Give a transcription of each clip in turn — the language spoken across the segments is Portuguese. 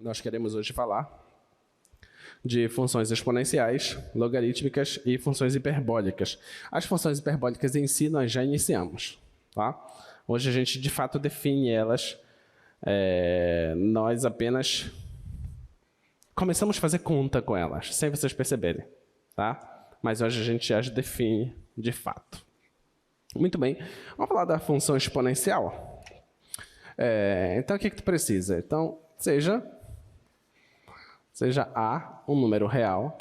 Nós queremos hoje falar de funções exponenciais, logarítmicas e funções hiperbólicas. As funções hiperbólicas em si nós já iniciamos, tá? Hoje a gente de fato define elas, nós apenas começamos a fazer conta com elas, sem vocês perceberem, tá? Mas hoje a gente as define de fato. Muito bem, vamos falar da função exponencial? Então o que tu precisa? Então, seja A um número real,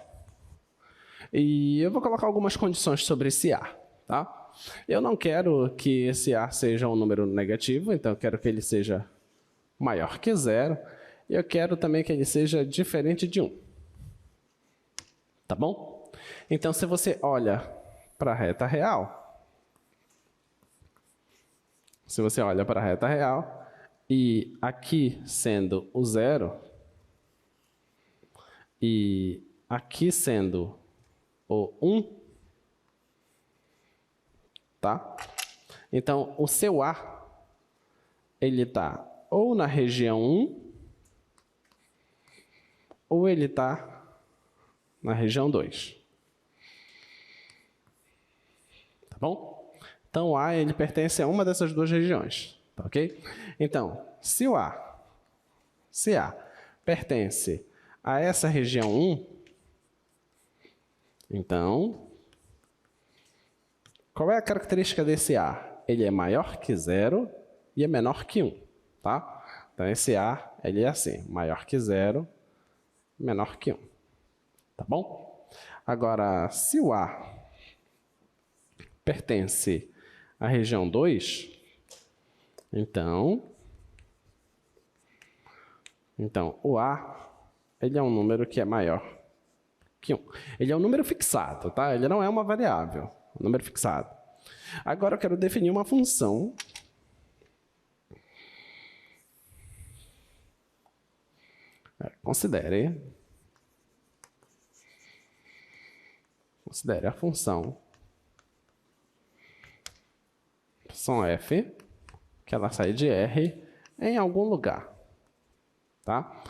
e eu vou colocar algumas condições sobre esse A, tá? Eu não quero que esse A seja um número negativo, então eu quero que ele seja maior que zero, e eu quero também que ele seja diferente de 1. Tá bom? Então, se você olha para a reta real, e aqui sendo o zero, e aqui sendo o 1, tá? Então, o seu A, ele está ou na região 1, ou ele está na região 2. Tá bom? Então, o A, ele pertence a uma dessas duas regiões, tá ok? Então, se A pertence a essa região 1, então, qual é a característica desse A? Ele é maior que 0 e é menor que 1, tá? Então, esse A, ele é assim, maior que 0, menor que 1, tá bom? Agora, se o A pertence à região 2, então o A, ele é um número que é maior que 1. Ele é um número fixado, tá? Ele não é uma variável, é um número fixado. Agora eu quero definir uma função considere a função f, que ela sai de R em algum lugar, tá?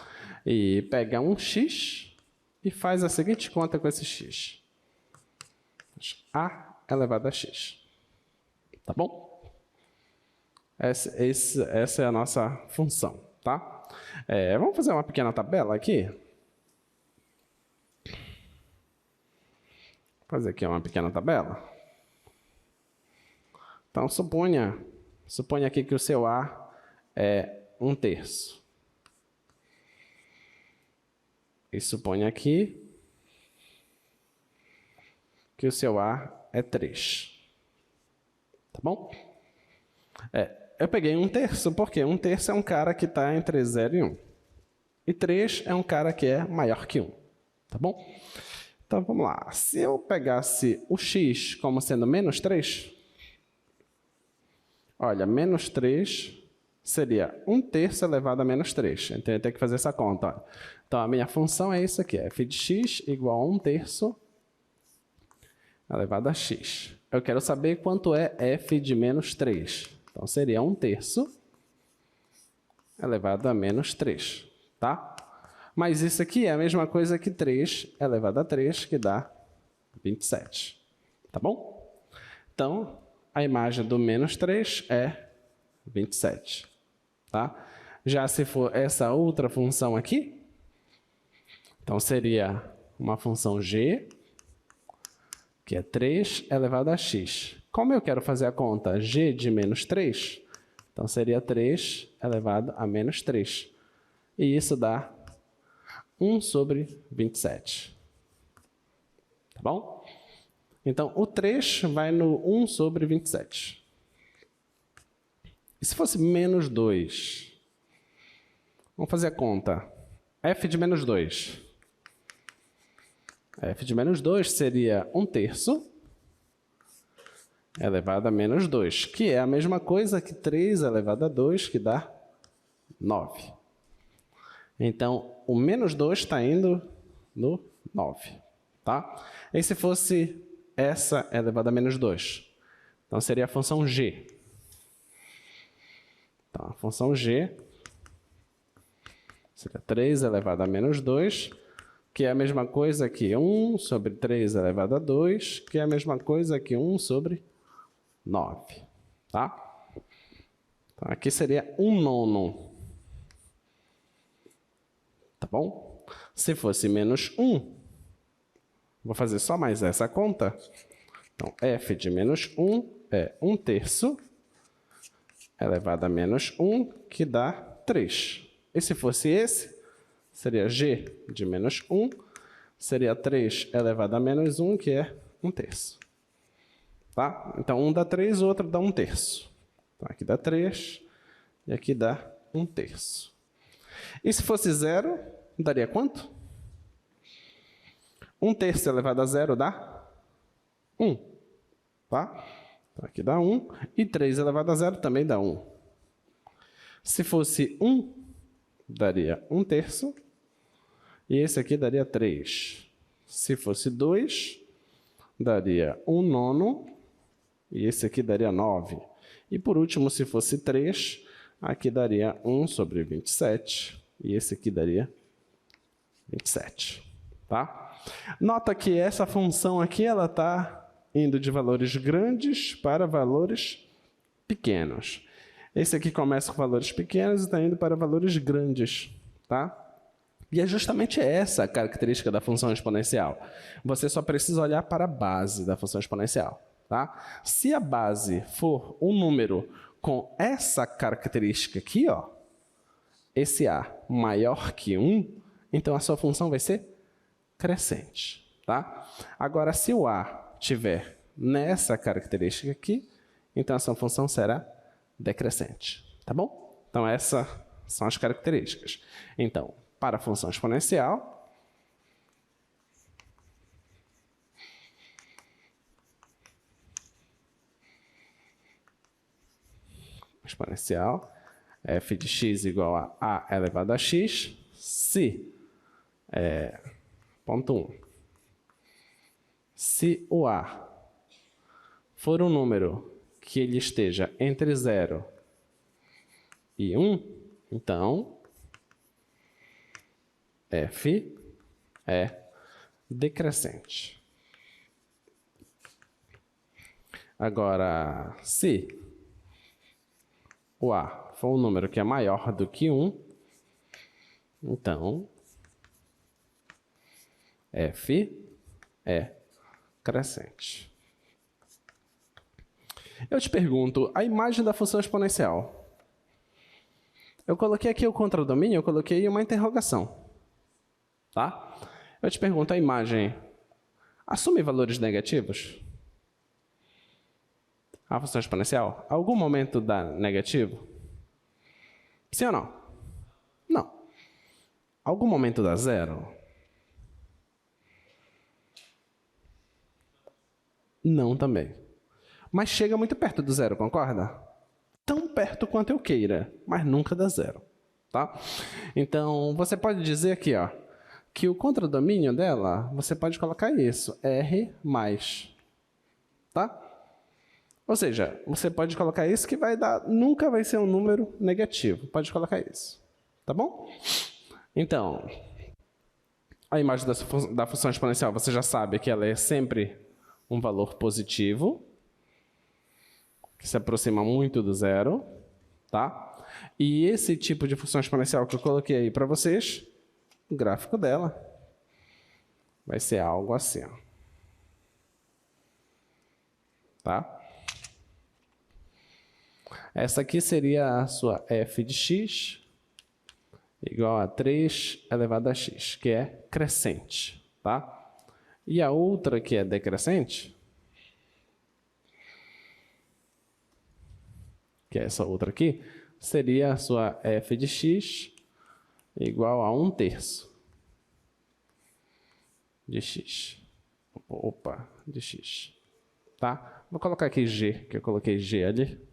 E pega um x e faz a seguinte conta com esse x. A elevado a x. Tá bom? Essa é a nossa função, tá? Vamos fazer uma pequena tabela aqui. Vou fazer aqui uma pequena tabela. Então, suponha aqui que o seu A é 1/3. E suponha aqui que o seu A é 3. Tá bom? Eu peguei 1/3 porque 1/3 é um cara que está entre 0 e 1. E 3 é um cara que é maior que 1. Tá bom? Então, vamos lá. Se eu pegasse o x como sendo menos 3, olha, menos 3 seria 1/3 elevado a menos 3. Então, eu tenho que fazer essa conta. Olha. Então, a minha função é isso aqui. F de x igual a 1/3 elevado a x. Eu quero saber quanto é f de menos 3. Então, seria 1/3 elevado a menos 3. Tá? Mas isso aqui é a mesma coisa que 3 elevado a 3, que dá 27. Tá bom? Então, a imagem do menos 3 é 27. Tá? Já se for essa outra função aqui, então seria uma função g, que é 3 elevado a x. Como eu quero fazer a conta g de menos 3, então seria 3 elevado a menos 3. E isso dá 1 sobre 27. Tá bom? Então, o 3 vai no 1 sobre 27. E se fosse menos 2? Vamos fazer a conta. F de menos 2. F de menos 2 seria 1/3 elevado a menos 2, que é a mesma coisa que 3 elevado a 2, que dá 9. Então, o menos 2 está indo no 9. Tá? E se fosse essa elevado a menos 2? Então, seria a função g. Então, a função g Seria 3 elevado a menos 2, que é a mesma coisa que 1 sobre 3 elevado a 2, que é a mesma coisa que 1 sobre 9. Tá? Então, aqui seria 1/9. Tá bom? Se fosse menos 1, vou fazer só mais essa conta. Então, f de menos 1 é 1/3 elevado a menos 1, que dá 3. E se fosse esse, seria g de menos 1, seria 3 elevado a menos 1, que é 1/3. Tá? Então, um dá 3, o outro dá 1/3. Então, aqui dá 3 e aqui dá 1/3. E se fosse 0, daria quanto? 1/3 elevado a 0 dá 1. Tá? Então, aqui dá 1. E 3 elevado a 0 também dá 1. Se fosse 1, daria 1/3. E esse aqui daria 3. Se fosse 2, daria 1/9. E esse aqui daria 9. E por último, se fosse 3, aqui daria 1 sobre 27. E esse aqui daria 27. Tá? Nota que essa função aqui está indo de valores grandes para valores pequenos. Esse aqui começa com valores pequenos e está indo para valores grandes. Tá? E é justamente essa a característica da função exponencial. Você só precisa olhar para a base da função exponencial. Tá? Se a base for um número com essa característica aqui, ó, esse a maior que 1, então a sua função vai ser crescente. Tá? Agora, se o a tiver nessa característica aqui, então a sua função será decrescente. Tá bom? Então, essas são as características. Então, para a função exponencial, f de x igual a elevado a x, se, ponto 1, se o a for um número que ele esteja entre 0 e 1, então, f é decrescente. Agora, se o a for um número que é maior do que 1, então, f é crescente. Eu te pergunto, a imagem da função exponencial. Eu coloquei aqui o contradomínio, eu coloquei uma interrogação. Tá? Eu te pergunto, a imagem assume valores negativos? A função exponencial, algum momento dá negativo? Sim ou não? Não. Algum momento dá zero? Não também. Mas chega muito perto do zero, concorda? Tão perto quanto eu queira, mas nunca dá zero. Tá? Então, você pode dizer aqui, ó, que o contradomínio dela, você pode colocar isso, R mais. Tá? Ou seja, você pode colocar isso que vai dar, nunca vai ser um número negativo. Pode colocar isso. Tá bom? Então, a imagem da função exponencial, você já sabe que ela é sempre um valor positivo, que se aproxima muito do zero. Tá? E esse tipo de função exponencial que eu coloquei aí para vocês, o gráfico dela vai ser algo assim. Ó. Tá? Essa aqui seria a sua f de x igual a 3 elevado a x, que é crescente. Tá? E a outra que é decrescente, que é essa outra aqui, seria a sua f de x igual a 1/3 de x. Opa, de x. Tá? Vou colocar aqui g, que eu coloquei g ali.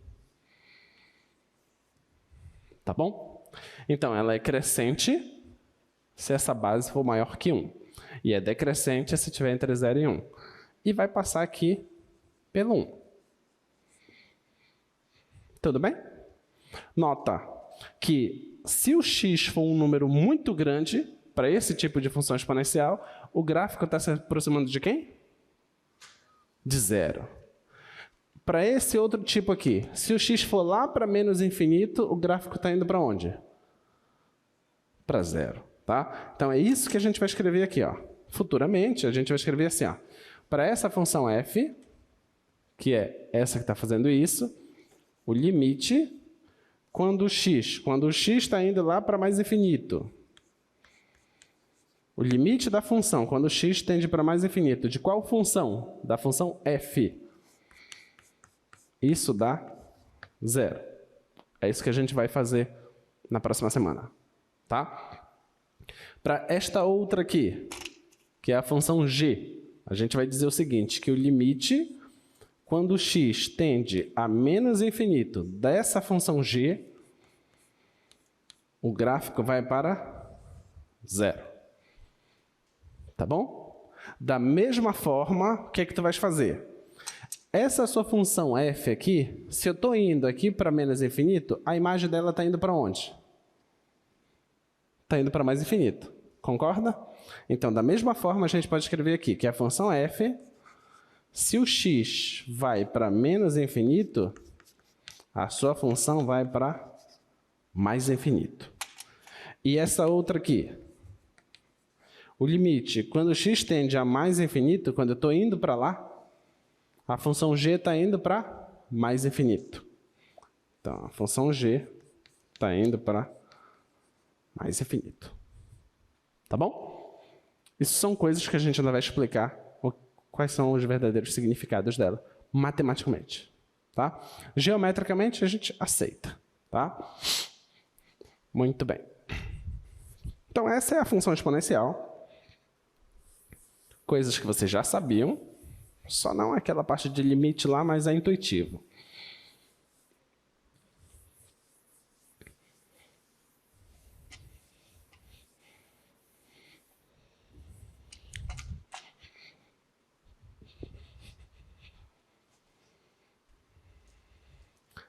Tá bom? Então, ela é crescente se essa base for maior que 1. E é decrescente se tiver entre 0 e 1. E vai passar aqui pelo 1. Tudo bem? Nota que se o x for um número muito grande, para esse tipo de função exponencial, o gráfico está se aproximando de quem? De zero. Para esse outro tipo aqui, se o x for lá para menos infinito, o gráfico está indo para onde? Para zero. Tá? Então, é isso que a gente vai escrever aqui. Ó. Futuramente, a gente vai escrever assim. Ó. Para essa função f, que é essa que está fazendo isso, o limite quando o x está indo lá para mais infinito. O limite da função quando o x tende para mais infinito. De qual função? Da função f. Isso dá zero. É isso que a gente vai fazer na próxima semana. Tá? Para esta outra aqui, que é a função g, a gente vai dizer o seguinte, que o limite, quando o x tende a menos infinito dessa função g, o gráfico vai para zero. Tá bom? Da mesma forma, o que é que tu vais fazer? Essa sua função f aqui, se eu estou indo aqui para menos infinito, a imagem dela está indo para onde? Está indo para mais infinito. Concorda? Então, da mesma forma, a gente pode escrever aqui que a função f, se o x vai para menos infinito, a sua função vai para mais infinito. E essa outra aqui, o limite, quando o x tende a mais infinito, quando eu estou indo para lá, a função g está indo para mais infinito. Então, a função g está indo para mais infinito. Tá bom? Isso são coisas que a gente ainda vai explicar quais são os verdadeiros significados dela, matematicamente. Tá? Geometricamente, a gente aceita. Tá? Muito bem. Então, essa é a função exponencial. Coisas que vocês já sabiam, só não aquela parte de limite lá, mas é intuitivo.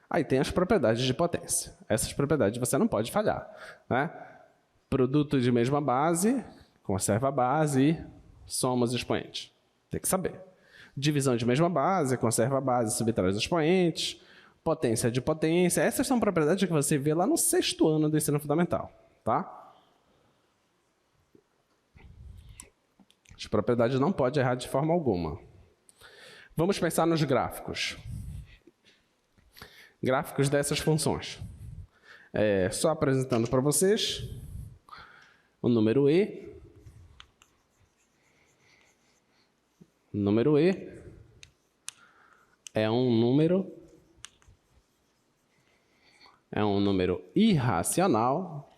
Aí tem as propriedades de potência. Essas propriedades você não pode falhar. Né? Produto de mesma base, conserva a base e soma os expoentes. Tem que saber. Divisão de mesma base, conserva a base e subtrai os expoentes. Potência de potência. Essas são propriedades que você vê lá no 6º ano do ensino fundamental. Tá? As propriedades não podem errar de forma alguma. Vamos pensar nos gráficos. Gráficos dessas funções. Só apresentando para vocês o número e. O número e é um número irracional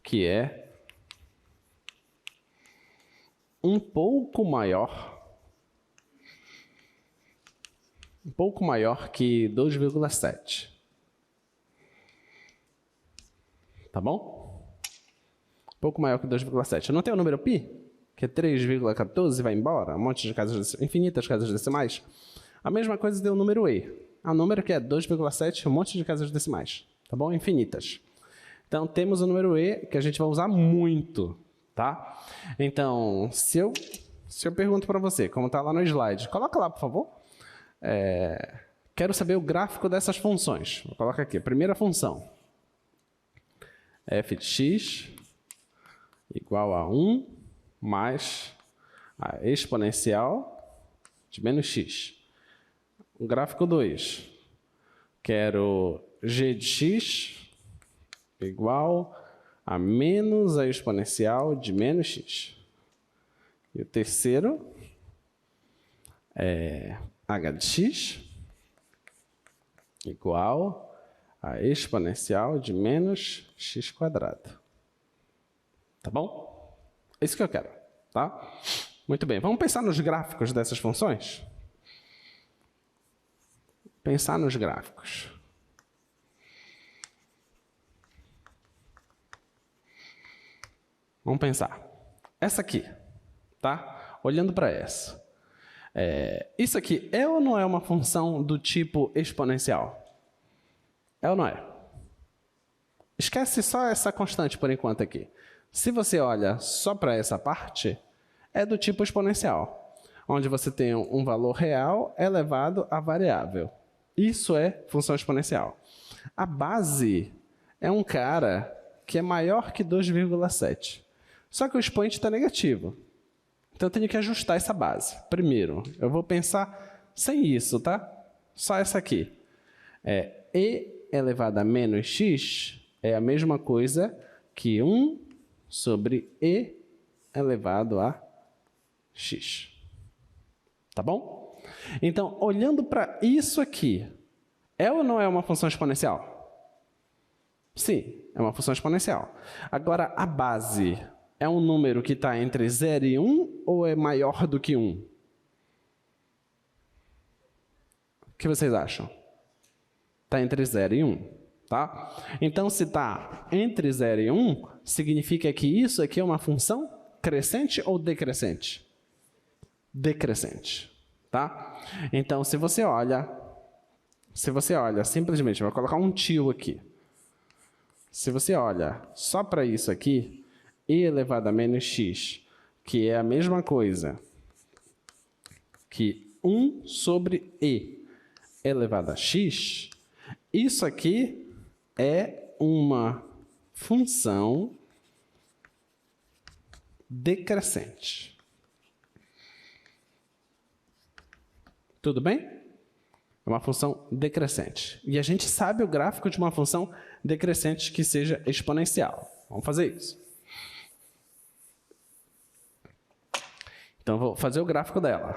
que é um pouco maior que 2,7. Tá bom? Um pouco maior que 2,7. Não tem o número π? Que é 3,14 e vai embora? Um monte de infinitas casas decimais. A mesma coisa deu o número e. É um número que é 2,7, um monte de casas decimais. Tá bom? Infinitas. Então, temos o número e que a gente vai usar muito. Tá? Então, se eu pergunto para você, como está lá no slide, coloca lá, por favor. Quero saber o gráfico dessas funções. Vou colocar aqui. Primeira função. f de x igual a 1 mais a exponencial de menos x. O gráfico 2. Quero g de x igual a menos a exponencial de menos x. E o terceiro é h de x igual a exponencial de menos x quadrado. Tá bom? É isso que eu quero, tá? Muito bem, vamos pensar nos gráficos dessas funções? Pensar nos gráficos. Vamos pensar. Essa aqui, tá? Olhando para essa. Isso aqui é ou não é uma função do tipo exponencial? É ou não é? Esquece só essa constante por enquanto aqui. Se você olha só para essa parte, é do tipo exponencial, onde você tem um valor real elevado a variável. Isso é função exponencial. A base é um cara que é maior que 2,7. Só que o expoente está negativo. Então eu tenho que ajustar essa base. Primeiro, eu vou pensar sem isso, tá? Só essa aqui. E elevado a menos x é a mesma coisa que 1 sobre e elevado a x. Tá bom? Então, olhando para isso aqui, é ou não é uma função exponencial? Sim, é uma função exponencial. Agora, a base é um número que está entre 0 e 1 ou é maior do que 1? O que vocês acham? Está entre 0 e 1. Tá? Então, se está entre 0 e 1, significa que isso aqui é uma função crescente ou decrescente? Decrescente. Tá? Então, se você olha, simplesmente, vou colocar um tio aqui. Se você olha só para isso aqui, e elevado a menos x, que é a mesma coisa que 1 sobre e elevado a x, isso aqui é uma função decrescente. Tudo bem? É uma função decrescente. E a gente sabe o gráfico de uma função decrescente que seja exponencial. Vamos fazer isso. Então, vou fazer o gráfico dela.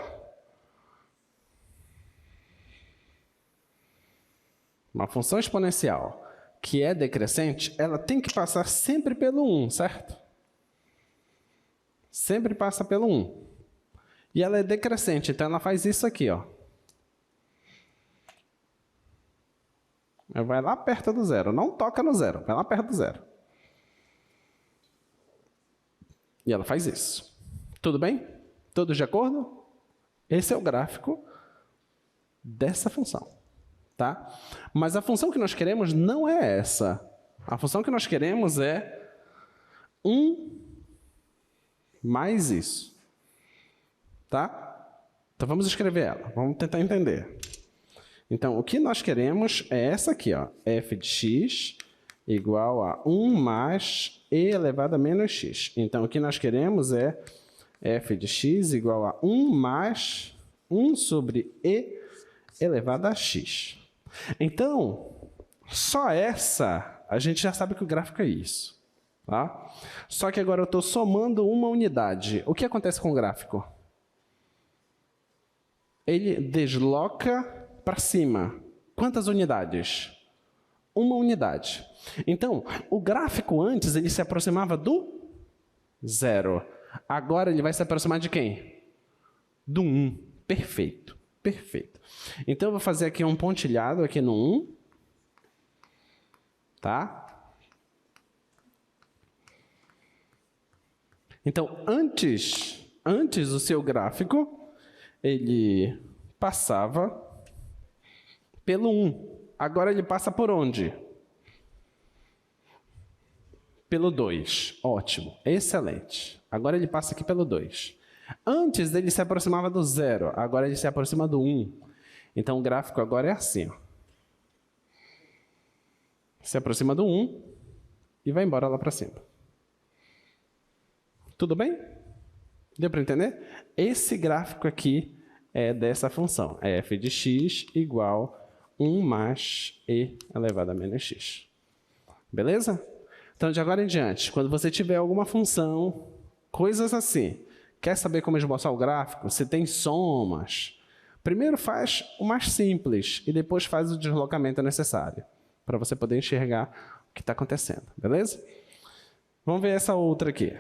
Uma função exponencial que é decrescente, ela tem que passar sempre pelo 1, certo? Sempre passa pelo 1. E ela é decrescente, então ela faz isso aqui, ó. Ela vai lá perto do zero, não toca no zero, vai lá perto do zero. E ela faz isso. Tudo bem? Todos de acordo? Esse é o gráfico dessa função. Tá? Mas a função que nós queremos não é essa. A função que nós queremos é 1 mais isso. Tá? Então vamos escrever ela. Vamos tentar entender. Então, o que nós queremos é essa aqui, ó, f de x igual a 1 mais e elevado a menos x. Então, o que nós queremos é f de x igual a 1 mais 1 sobre e elevado a x. Então, só essa, a gente já sabe que o gráfico é isso. Tá? Só que agora eu estou somando uma unidade. O que acontece com o gráfico? Ele desloca para cima. Quantas unidades? Uma unidade. Então, o gráfico antes ele se aproximava do 0. Agora ele vai se aproximar de quem? Do 1. Perfeito. Perfeito. Então, eu vou fazer aqui um pontilhado aqui no 1. Tá? Então, antes o seu gráfico, ele passava pelo 1. Agora ele passa por onde? Pelo 2. Ótimo. Excelente. Agora ele passa aqui pelo 2. Antes ele se aproximava do 0. Agora ele se aproxima do 1. Então o gráfico agora é assim. Ó. Se aproxima do 1 e vai embora lá para cima. Tudo bem? Deu para entender? Esse gráfico aqui é dessa função. É f de x igual 1 mais e elevado a menos x. Beleza? Então, de agora em diante, quando você tiver alguma função, coisas assim, quer saber como esboçar o gráfico? Se tem somas, primeiro faz o mais simples e depois faz o deslocamento necessário, para você poder enxergar o que está acontecendo. Beleza? Vamos ver essa outra aqui.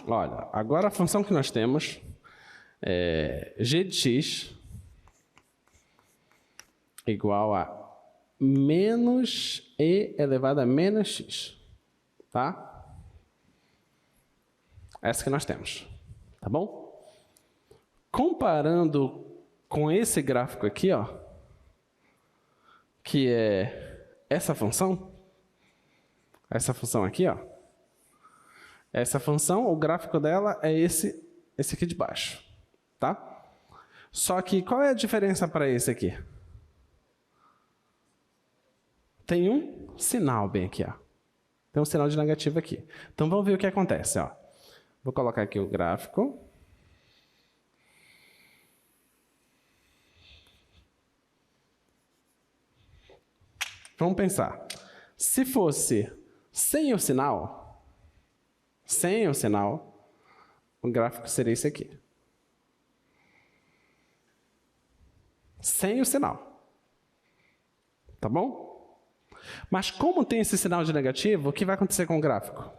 Olha, agora a função que nós temos é g de x igual a menos e elevado a menos x. Tá? Essa que nós temos. Tá bom? Comparando com esse gráfico aqui, ó, que é essa função aqui, ó. Essa função, o gráfico dela é esse aqui de baixo, tá? Só que qual é a diferença para esse aqui? Tem um sinal bem aqui, ó. Tem um sinal de negativo aqui. Então vamos ver o que acontece, ó. Vou colocar aqui o gráfico. Vamos pensar. Se fosse sem o sinal, o gráfico seria esse aqui. Sem o sinal. Tá bom? Mas como tem esse sinal de negativo, o que vai acontecer com o gráfico?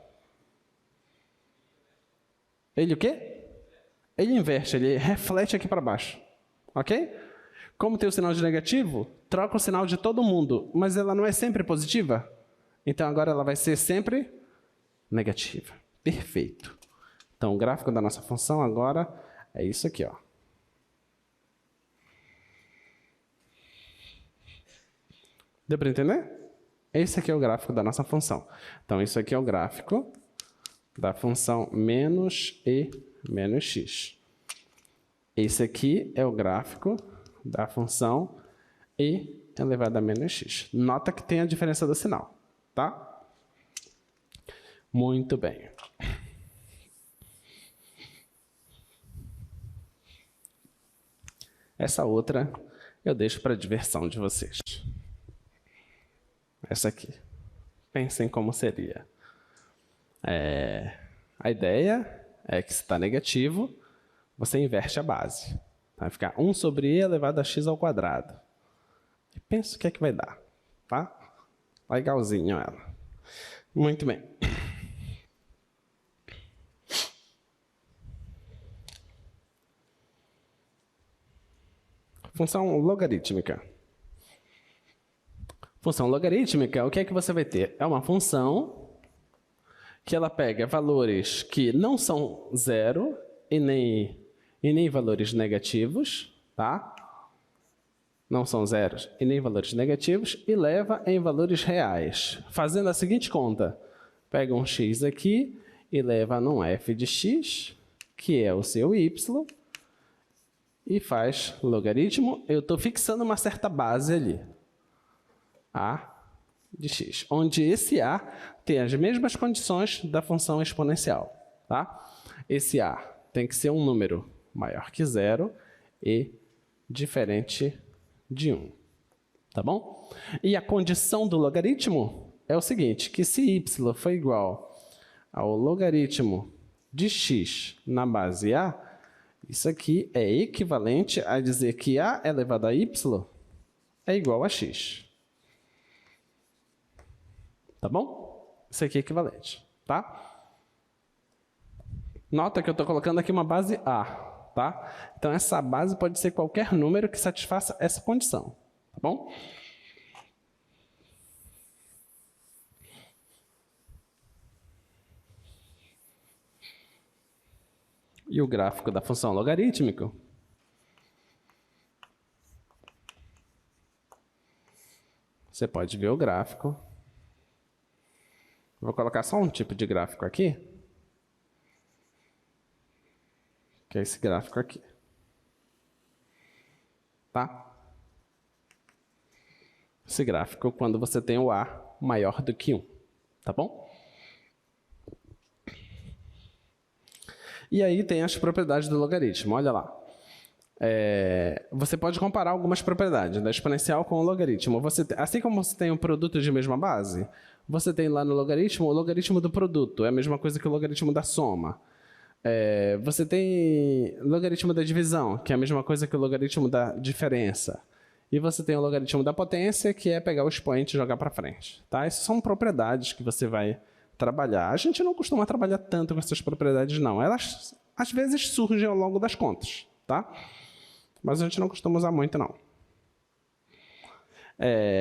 Ele o quê? Ele inverte, ele reflete aqui para baixo. Ok? Como tem o sinal de negativo, troca o sinal de todo mundo, mas ela não é sempre positiva? Então agora ela vai ser sempre negativa. Perfeito. Então o gráfico da nossa função agora é isso aqui, ó. Deu para entender? Esse aqui é o gráfico da nossa função. Então isso aqui é o gráfico da função menos e menos x. Esse aqui é o gráfico da função e elevado a menos x. Nota que tem a diferença do sinal, tá? Muito bem. Essa outra eu deixo para a diversão de vocês. Essa aqui. Pensem como seria. A ideia é que se está negativo, você inverte a base. Vai ficar 1 sobre e elevado a x ao quadrado. E pensa o que é que vai dar. Tá? Legalzinho ela. Muito bem. Função logarítmica. Função logarítmica, o que é que você vai ter? É uma função que ela pega valores que não são zero e nem valores negativos, tá? Não são zeros e nem valores negativos, e leva em valores reais. Fazendo a seguinte conta, pega um x aqui e leva num f de x, que é o seu y, e faz logaritmo. Eu estou fixando uma certa base ali, a de x, onde esse a tem as mesmas condições da função exponencial. Tá? Esse a tem que ser um número maior que zero e diferente de 1. Tá bom? E a condição do logaritmo é o seguinte, que se y for igual ao logaritmo de x na base a, isso aqui é equivalente a dizer que a elevado a y é igual a x. Tá bom? Isso aqui é equivalente, tá? Nota que eu estou colocando aqui uma base A, tá? Então, essa base pode ser qualquer número que satisfaça essa condição, tá bom? E o gráfico da função logarítmica? Você pode ver o gráfico. Vou colocar só um tipo de gráfico aqui, que é esse gráfico aqui. Tá? Esse gráfico quando você tem o a maior do que 1. Tá bom? E aí tem as propriedades do logaritmo. Olha lá. Você pode comparar algumas propriedades da exponencial com o logaritmo. Assim como você tem um produto de mesma base, você tem lá no logaritmo o logaritmo do produto. É a mesma coisa que o logaritmo da soma. Você tem logaritmo da divisão, que é a mesma coisa que o logaritmo da diferença. E você tem o logaritmo da potência, que é pegar o expoente e jogar para frente. Tá? Essas são propriedades que você vai trabalhar. A gente não costuma trabalhar tanto com essas propriedades, não. Elas, às vezes, surgem ao longo das contas. Tá? Mas a gente não costuma usar muito, não.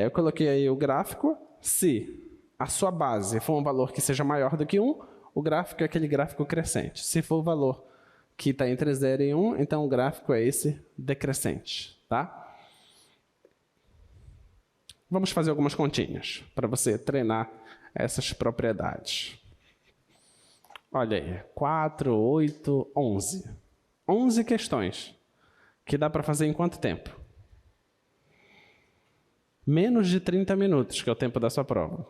Eu coloquei aí o gráfico. Se a sua base for um valor que seja maior do que 1, o gráfico é aquele gráfico crescente. Se for o valor que está entre 0 e 1, então o gráfico é esse decrescente, tá? Vamos fazer algumas continhas para você treinar essas propriedades. Olha aí, 4, 8, 11. 11 questões, que dá para fazer em quanto tempo? Menos de 30 minutos, que é o tempo da sua prova.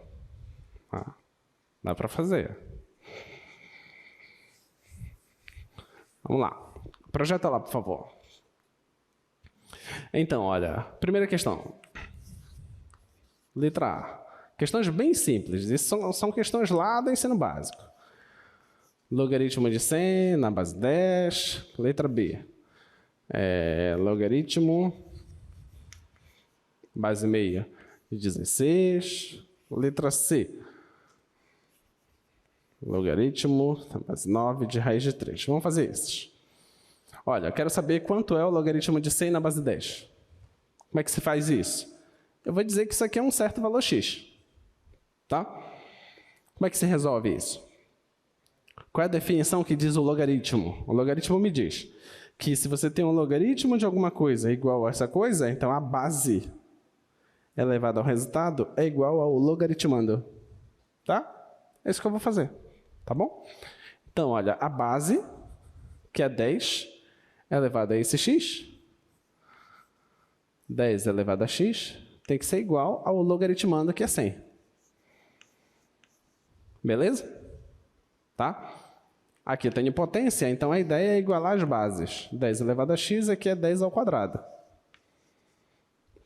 Dá para fazer. Vamos lá. Projeta lá, por favor. Então, olha, primeira questão. Letra A. Questões bem simples. Isso são questões lá do ensino básico. Logaritmo de 100 na base 10. Letra B. Logaritmo base meia de 16. Letra C. Logaritmo na base 9 de raiz de 3. Vamos fazer esses. Olha, eu quero saber quanto é o logaritmo de 100 na base 10. Como é que se faz isso? Eu vou dizer que isso aqui é um certo valor x. Tá? Como é que se resolve isso? Qual é a definição que diz o logaritmo? O logaritmo me diz que se você tem um logaritmo de alguma coisa igual a essa coisa, então a base elevada ao resultado é igual ao logaritmando. Tá? É isso que eu vou fazer. Tá bom? Então, olha, a base, que é 10, elevado a esse x. 10 elevado a x tem que ser igual ao logaritmando, que é 100. Beleza? Tá? Aqui eu tenho potência, então a ideia é igualar as bases. 10 elevado a x aqui é 10 ao quadrado.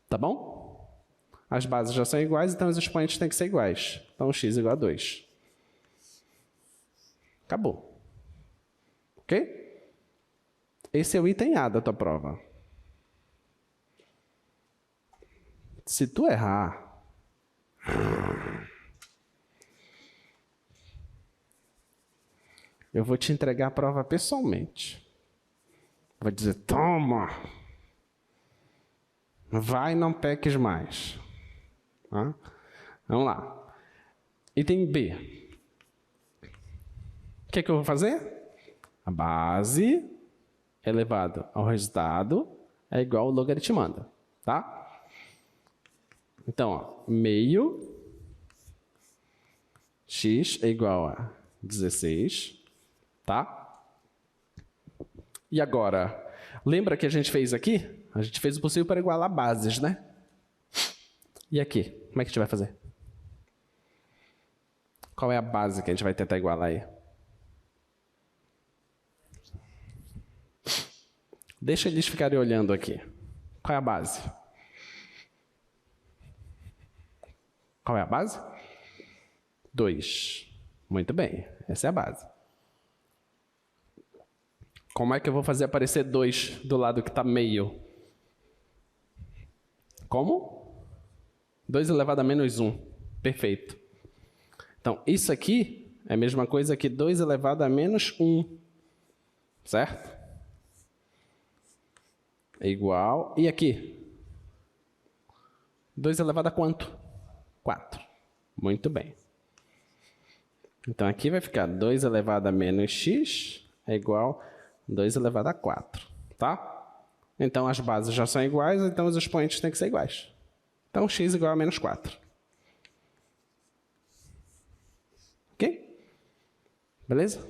Tá bom? As bases já são iguais, então os expoentes têm que ser iguais. Então x igual a 2. Acabou. Ok? Esse é o item A da tua prova. Se tu errar, eu vou te entregar a prova pessoalmente. Vou dizer, toma, vai, não peques mais. Tá? Vamos lá. Item B. O que eu vou fazer? A base elevado ao resultado é igual ao logaritmando. Tá? Então, ó, meio x é igual a 16, tá? E agora, lembra que a gente fez aqui? A gente fez o possível para igualar bases, né? E aqui, como é que a gente vai fazer? Qual é a base que a gente vai tentar igualar aí? Deixa eles ficarem olhando aqui. Qual é a base? Qual é a base? 2. Muito bem, essa é a base. Como é que eu vou fazer aparecer 2 do lado que está meio? Como? 2 elevado a menos 1. Perfeito. Então, isso aqui é a mesma coisa que 2 elevado a menos 1. Certo? É igual. E aqui? 2 elevado a quanto? 4. Muito bem. Então, aqui vai ficar 2 elevado a menos x é igual a 2 elevado a 4. Tá? Então, as bases já são iguais, então os expoentes têm que ser iguais. Então, x igual a menos 4. Ok? Beleza?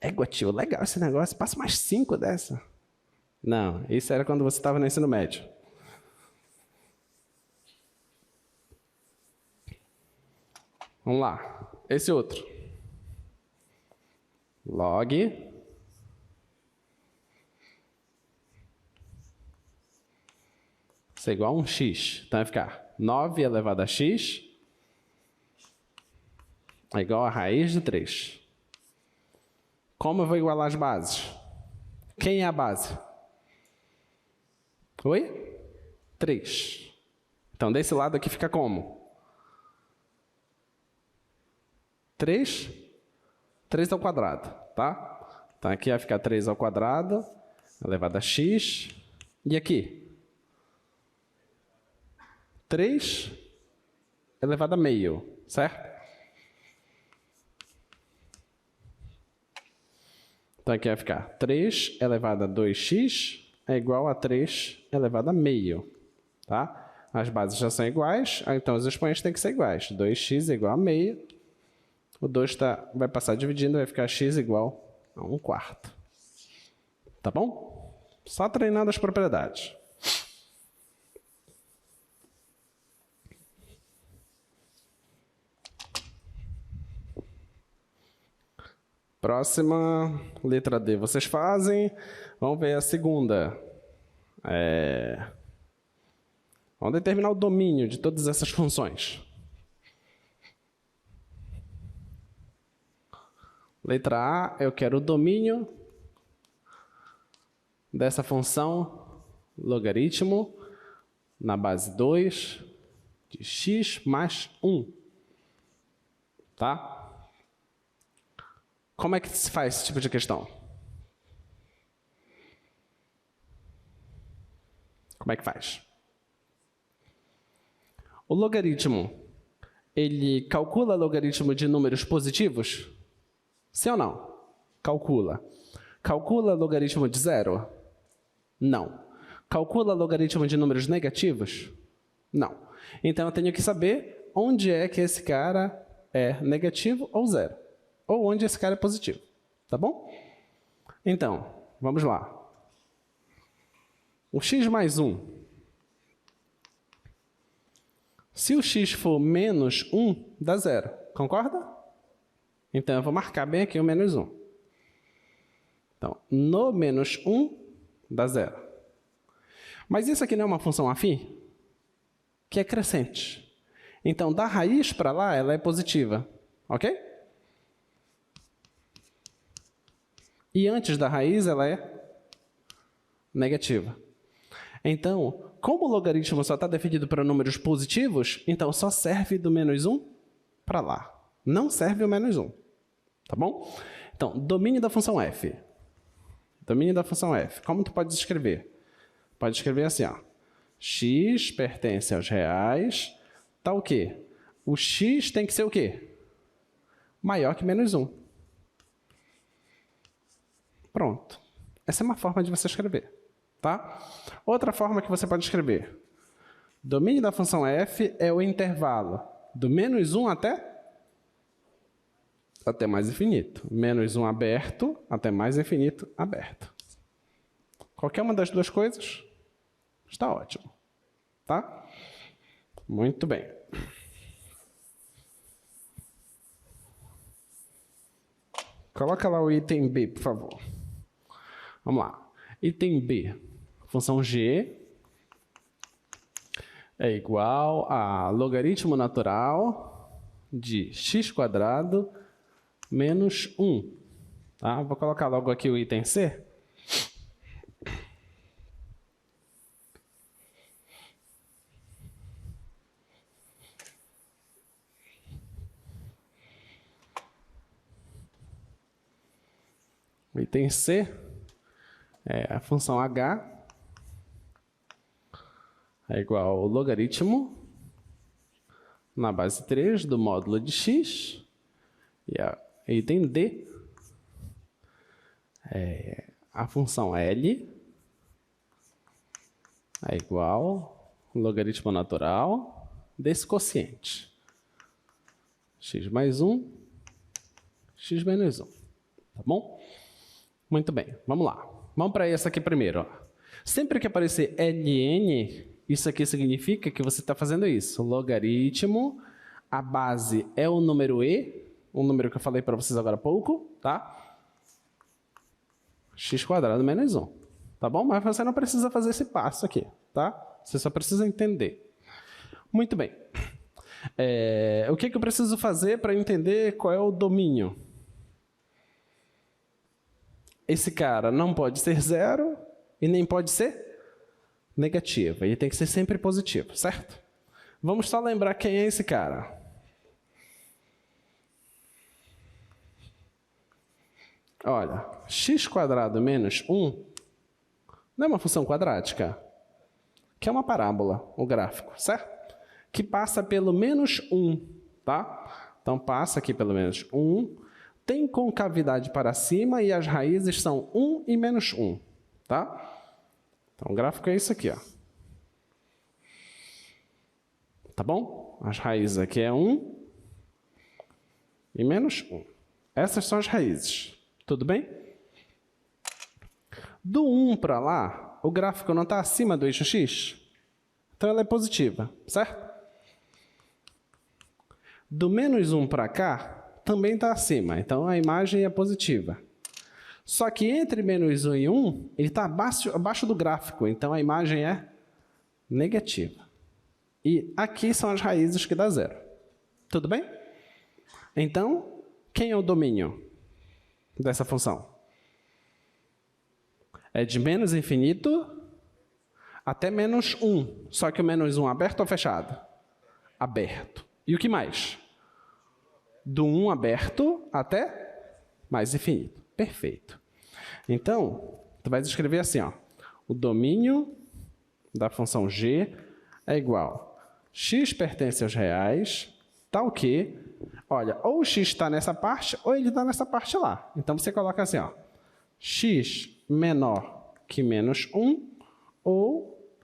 Égua, tio, legal esse negócio. Passa mais 5 dessa. Não, isso era quando você estava no ensino médio. Vamos lá. Esse outro. Log. Isso é igual a 1x. Então vai ficar 9 elevado a x é igual a raiz de 3. Como eu vou igualar as bases? Quem é a base? Oi? 3. Então, desse lado aqui fica como? 3? 3 ao quadrado, tá? Então, aqui vai ficar 3 ao quadrado, elevado a x. E aqui? 3 elevado a meio, certo? Então, aqui vai ficar 3 elevado a 2x é igual a 3 elevado a meio. Tá? As bases já são iguais, então os expoentes têm que ser iguais. 2x é igual a meio. O 2 vai passar dividindo, vai ficar x igual a 1/4. Tá bom? Só treinando as propriedades. Próxima, letra D, vocês fazem. Vamos ver a segunda. Vamos determinar o domínio de todas essas funções. Letra A, eu quero o domínio dessa função logaritmo na base 2 de x mais 1. Tá? Como é que se faz esse tipo de questão? Como é que faz? O logaritmo, ele calcula logaritmo de números positivos? Sim ou não? Calcula. Calcula logaritmo de zero? Não. Calcula logaritmo de números negativos? Não. Então, eu tenho que saber onde é que esse cara é negativo ou zero. Ou onde esse cara é positivo. Tá bom? Então, vamos lá. O x mais 1. Se o x for menos 1, dá zero. Concorda? Então, eu vou marcar bem aqui o menos 1. Então, no menos 1, dá zero. Mas isso aqui não é uma função afim? Que é crescente. Então, da raiz para lá, ela é positiva. Ok? E antes da raiz, ela é negativa. Então, como o logaritmo só está definido para números positivos, então só serve do menos 1 para lá. Não serve o menos 1. Tá bom? Então, domínio da função f. Domínio da função f. Como tu pode escrever? Pode escrever assim, ó. X pertence aos reais. Tá o quê? O x tem que ser o quê? Maior que menos 1. Pronto. Essa é uma forma de você escrever. Tá? Outra forma que você pode escrever. Domínio da função f é o intervalo do menos 1 até mais infinito. Menos 1 aberto até mais infinito aberto. Qualquer uma das duas coisas está ótimo. Tá? Muito bem. Coloca lá o item B, por favor. Vamos lá. Item B. Função g é igual a logaritmo natural de x² menos 1. Tá? Vou colocar logo aqui o item C. O item C é a função h é igual ao logaritmo na base 3 do módulo de x. E a item D é a função L é igual ao logaritmo natural desse quociente. X mais 1, x menos 1. Tá bom? Muito bem, vamos lá. Vamos para essa aqui primeiro. Ó. Sempre que aparecer ln, isso aqui significa que você está fazendo isso. Logaritmo, a base é o número e, um número que eu falei para vocês agora há pouco, tá? x² menos 1. Tá bom? Mas você não precisa fazer esse passo aqui, tá? Você só precisa entender. Muito bem. O que eu preciso fazer para entender qual é o domínio? Esse cara não pode ser zero e nem pode ser negativo. Ele tem que ser sempre positivo, certo? Vamos só lembrar quem é esse cara. Olha, x² menos 1 não é uma função quadrática, que é uma parábola, o gráfico, certo? Que passa pelo menos 1, tá? Então, passa aqui pelo menos 1, tem concavidade para cima e as raízes são 1 e menos 1, tá? Então, o gráfico é isso aqui, ó. Tá bom? As raízes aqui é 1 e menos 1. Essas são as raízes. Tudo bem? Do 1 para lá, o gráfico não está acima do eixo x? Então, ela é positiva, certo? Do menos 1 para cá, também está acima. Então, a imagem é positiva. Só que entre menos 1 e 1, ele está abaixo do gráfico. Então, a imagem é negativa. E aqui são as raízes que dá zero. Tudo bem? Então, quem é o domínio dessa função? É de menos infinito até menos 1. Só que o menos 1 aberto ou fechado? Aberto. E o que mais? Do 1 aberto até mais infinito. Perfeito. Então, tu vai escrever assim, ó. O domínio da função g é igual x pertence aos reais, tal que, olha, ou o x está nessa parte, ou ele está nessa parte lá. Então, você coloca assim, ó, x menor que menos 1, ou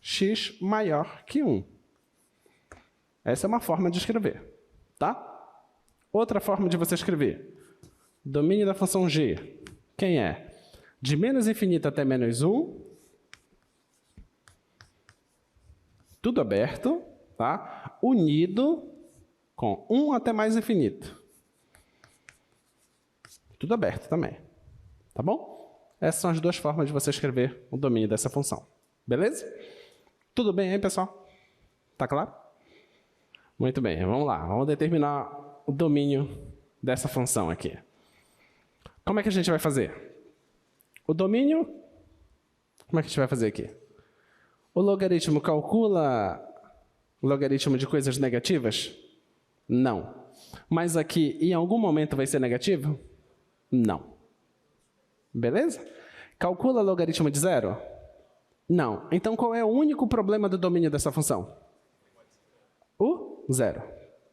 x maior que 1. Essa é uma forma de escrever, tá? Outra forma de você escrever, domínio da função g, quem é? De menos infinito até menos 1, tudo aberto, tá? Unido com 1 até mais infinito. Tudo aberto também, tá bom? Essas são as duas formas de você escrever o domínio dessa função. Beleza? Tudo bem aí, pessoal? Tá claro? Muito bem, vamos lá. Vamos determinar o domínio dessa função aqui. Como é que a gente vai fazer? O domínio, como é que a gente vai fazer aqui? O logaritmo calcula o logaritmo de coisas negativas? Não. Mas aqui, em algum momento, vai ser negativo? Não. Beleza? Calcula logaritmo de zero? Não. Então, qual é o único problema do domínio dessa função? O zero.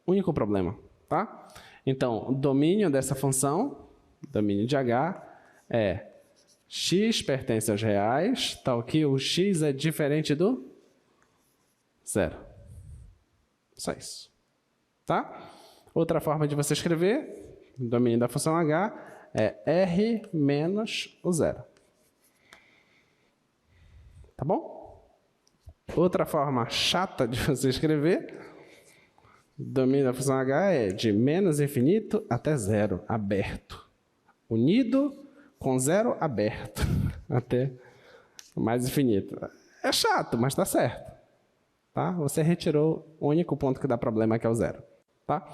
Único problema, tá? Então, o domínio dessa função, domínio de H, é x pertence aos reais, tal que o x é diferente do zero. Só isso. Tá? Outra forma de você escrever, o domínio da função H, é R menos o zero. Tá bom? Outra forma chata de você escrever, o domínio da função H é de menos infinito até zero, aberto. Unido com zero aberto, até mais infinito. É chato, mas está certo. Tá? Você retirou o único ponto que dá problema, que é o zero. Tá?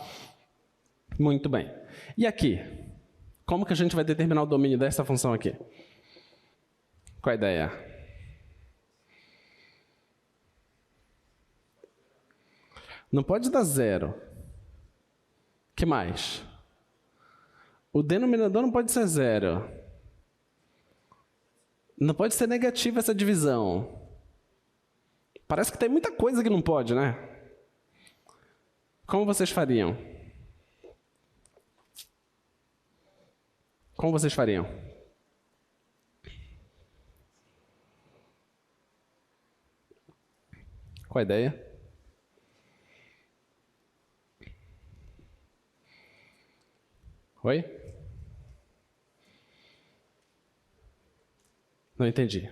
Muito bem. E aqui? Como que a gente vai determinar o domínio dessa função aqui? Qual a ideia? Não pode dar zero. O que mais? O denominador não pode ser zero. Não pode ser negativa essa divisão. Parece que tem muita coisa que não pode, né? Como vocês fariam? Como vocês fariam? Qual a ideia? Oi? Não entendi.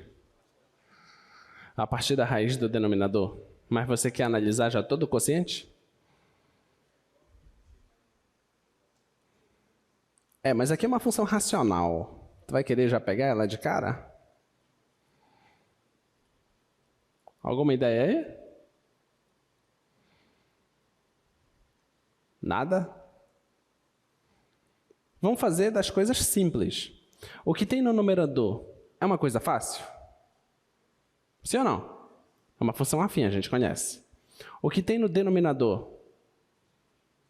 A partir da raiz do denominador. Mas você quer analisar já todo o quociente? Mas aqui é uma função racional. Tu vai querer já pegar ela de cara? Alguma ideia aí? Nada? Vamos fazer das coisas simples. O que tem no numerador é uma coisa fácil? Sim ou não? É uma função afim, a gente conhece. O que tem no denominador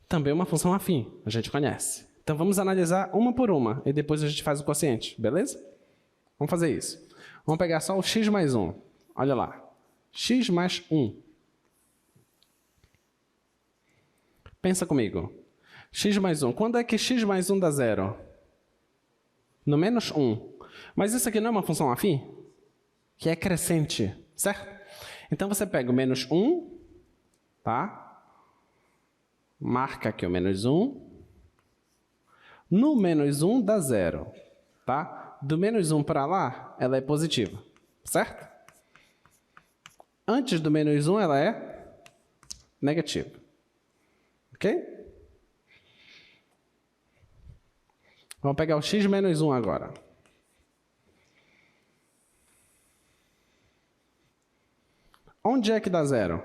também é uma função afim, a gente conhece. Então, vamos analisar uma por uma e depois a gente faz o quociente, beleza? Vamos fazer isso. Vamos pegar só o x mais 1. Olha lá. X mais 1. Pensa comigo. x mais 1. Quando é que x mais 1 dá zero? No menos 1. Mas isso aqui não é uma função afim? Que é crescente, certo? Então, você pega o menos 1, tá? Marca aqui o menos 1. No menos 1 dá zero, tá? Do menos 1 para lá, ela é positiva, certo? Antes do menos 1, ela é negativa. Ok? Vamos pegar o x menos 1 agora. Onde é que dá zero?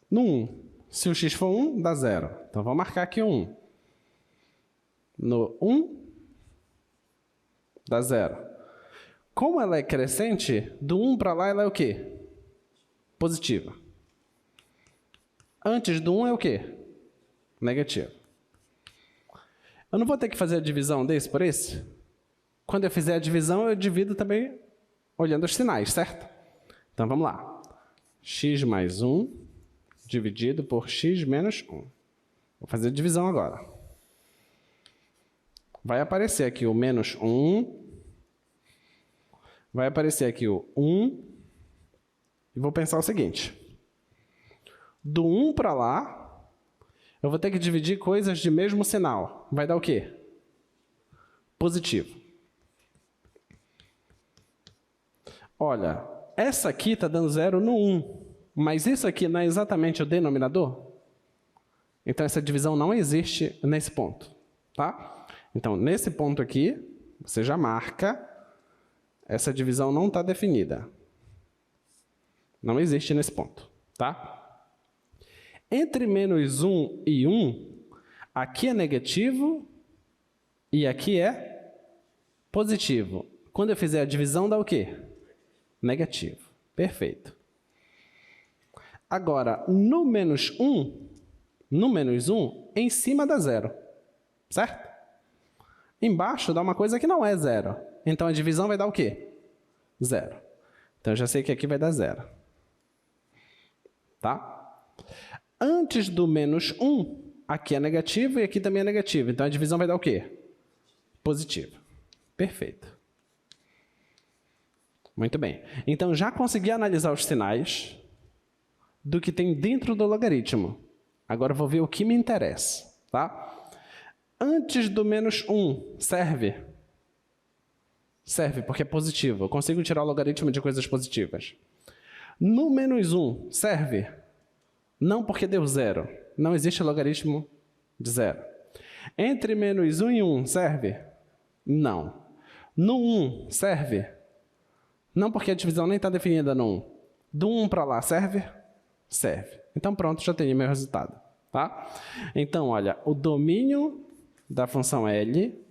No 1. Se o x for 1, dá zero. Então, vamos marcar aqui o 1. No 1, dá zero. Como ela é crescente, do 1 para lá ela é o quê? Positiva. Antes do 1 é o quê? Negativa. Eu não vou ter que fazer a divisão desse por esse? Quando eu fizer a divisão, eu divido também olhando os sinais, certo? Então, vamos lá. X mais 1 dividido por x menos 1. Vou fazer a divisão agora. Vai aparecer aqui o menos 1. Vai aparecer aqui o 1. E vou pensar o seguinte. Do 1 para lá, eu vou ter que dividir coisas de mesmo sinal. Vai dar o quê? Positivo. Olha, essa aqui está dando zero no 1. Mas isso aqui não é exatamente o denominador? Então, essa divisão não existe nesse ponto, tá? Então, nesse ponto aqui, você já marca. Essa divisão não está definida. Não existe nesse ponto, tá? Entre menos 1 e 1, aqui é negativo e aqui é positivo. Quando eu fizer a divisão, dá o quê? Negativo. Perfeito. Agora, no menos 1, em cima dá zero, certo? Embaixo dá uma coisa que não é zero. Então, a divisão vai dar o quê? Zero. Então, eu já sei que aqui vai dar zero. Tá? Antes do menos 1, aqui é negativo e aqui também é negativo. Então, a divisão vai dar o quê? Positivo. Perfeito. Muito bem. Então, já consegui analisar os sinais do que tem dentro do logaritmo. Agora, eu vou ver o que me interessa. Tá? Antes do menos 1, serve? Serve, porque é positivo. Eu consigo tirar o logaritmo de coisas positivas. No menos 1, serve? Não, porque deu zero. Não existe logaritmo de zero. Entre menos 1 e 1, serve? Não. No 1, serve? Não, porque a divisão nem está definida no 1. Do 1 para lá, serve? Serve. Então, pronto, já tenho meu resultado. Tá? Então, olha, o domínio da função L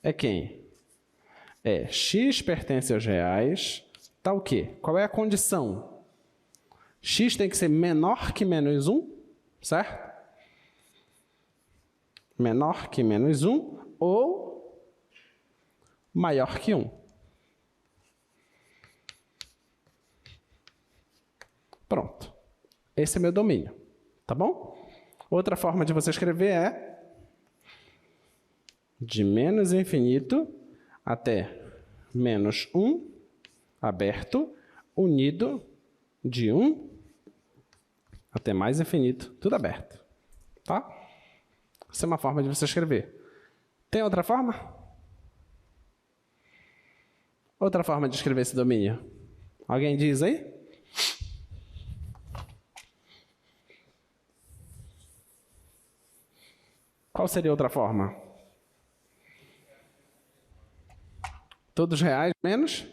é quem? É x pertence aos reais, tá o quê? Qual é a condição? X tem que ser menor que menos 1, certo? Menor que menos 1 ou maior que 1. Pronto. Esse é meu domínio, tá bom? Outra forma de você escrever é de menos infinito até menos 1, aberto, unido de 1 até mais infinito, tudo aberto. Tá? Essa é uma forma de você escrever. Tem outra forma? Outra forma de escrever esse domínio? Alguém diz aí? Qual seria outra forma? Todos reais menos?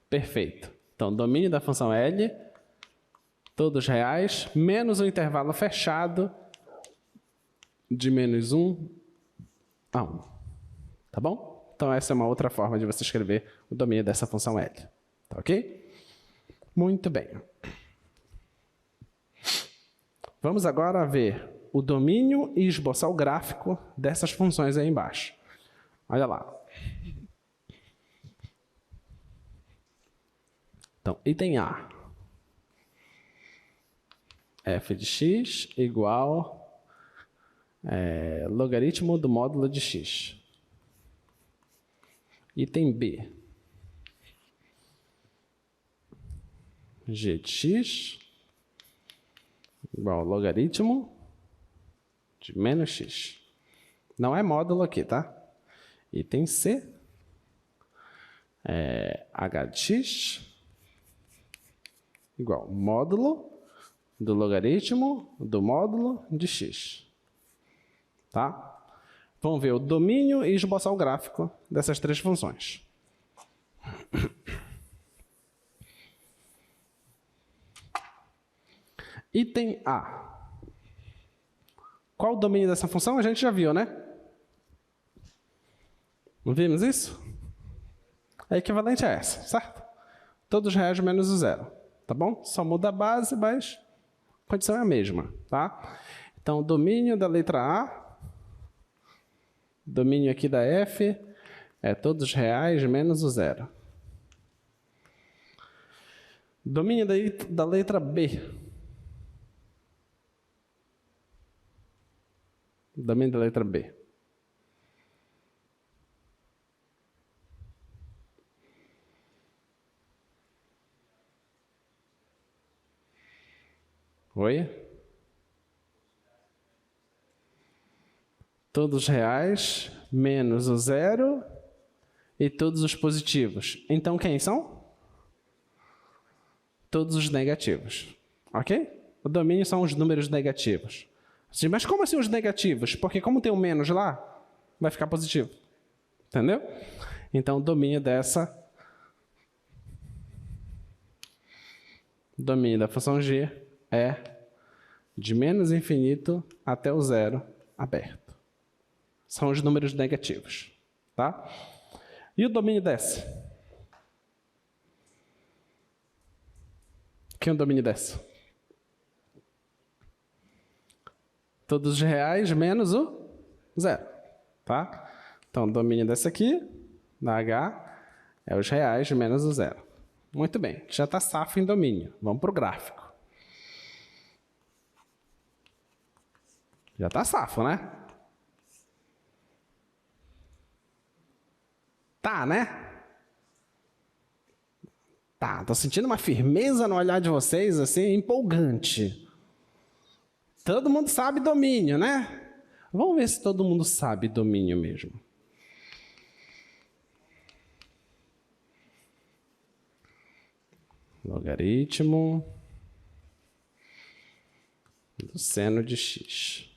Perfeito. Então, domínio da função L, todos reais, menos o intervalo fechado de menos 1 a 1. Tá bom? Então, essa é uma outra forma de você escrever o domínio dessa função L. Tá ok? Muito bem. Vamos agora ver o domínio e esboçar o gráfico dessas funções aí embaixo. Olha lá. Então, item A f de x igual logaritmo do módulo de x. Item B. G de x igual logaritmo de menos x. Não é módulo aqui, tá? Item C. H de x igual módulo do logaritmo do módulo de x. Tá? Vamos ver o domínio e esboçar o gráfico dessas três funções. Item A. Qual o domínio dessa função? A gente já viu, né? Não vimos isso? É equivalente a essa, certo? Todos reais menos o zero. Tá bom? Só muda a base, mas a condição é a mesma. Tá? Então, o domínio da letra A, domínio aqui da F, é todos reais menos o zero. Domínio da letra B. Domínio da letra B. Oi? Todos reais, menos o zero e todos os positivos. Então, quem são? Todos os negativos. Ok? O domínio são os números negativos. Mas como assim os negativos? Porque como tem um menos lá, vai ficar positivo. Entendeu? Então, o domínio da função g é de menos infinito até o zero aberto. São os números negativos. Tá? E o domínio dessa? Quem é o domínio dessa? Todos os reais menos o zero. Tá? Então, o domínio dessa aqui, da H, é os reais menos o zero. Muito bem, já está safo em domínio. Vamos para o gráfico. Já está safo, né? Tá, né? Tá, tô sentindo uma firmeza no olhar de vocês, assim, empolgante. Todo mundo sabe domínio, né? Vamos ver se todo mundo sabe domínio mesmo. Logaritmo do seno de x.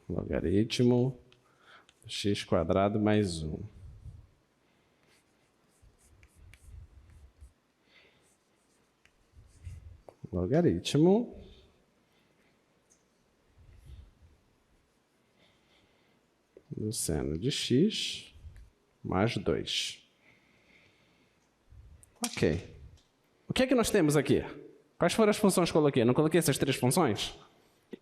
Logaritmo de x² mais 1. Logaritmo do seno de x mais 2. Ok. O que é que nós temos aqui? Quais foram as funções que eu coloquei? Não coloquei essas três funções?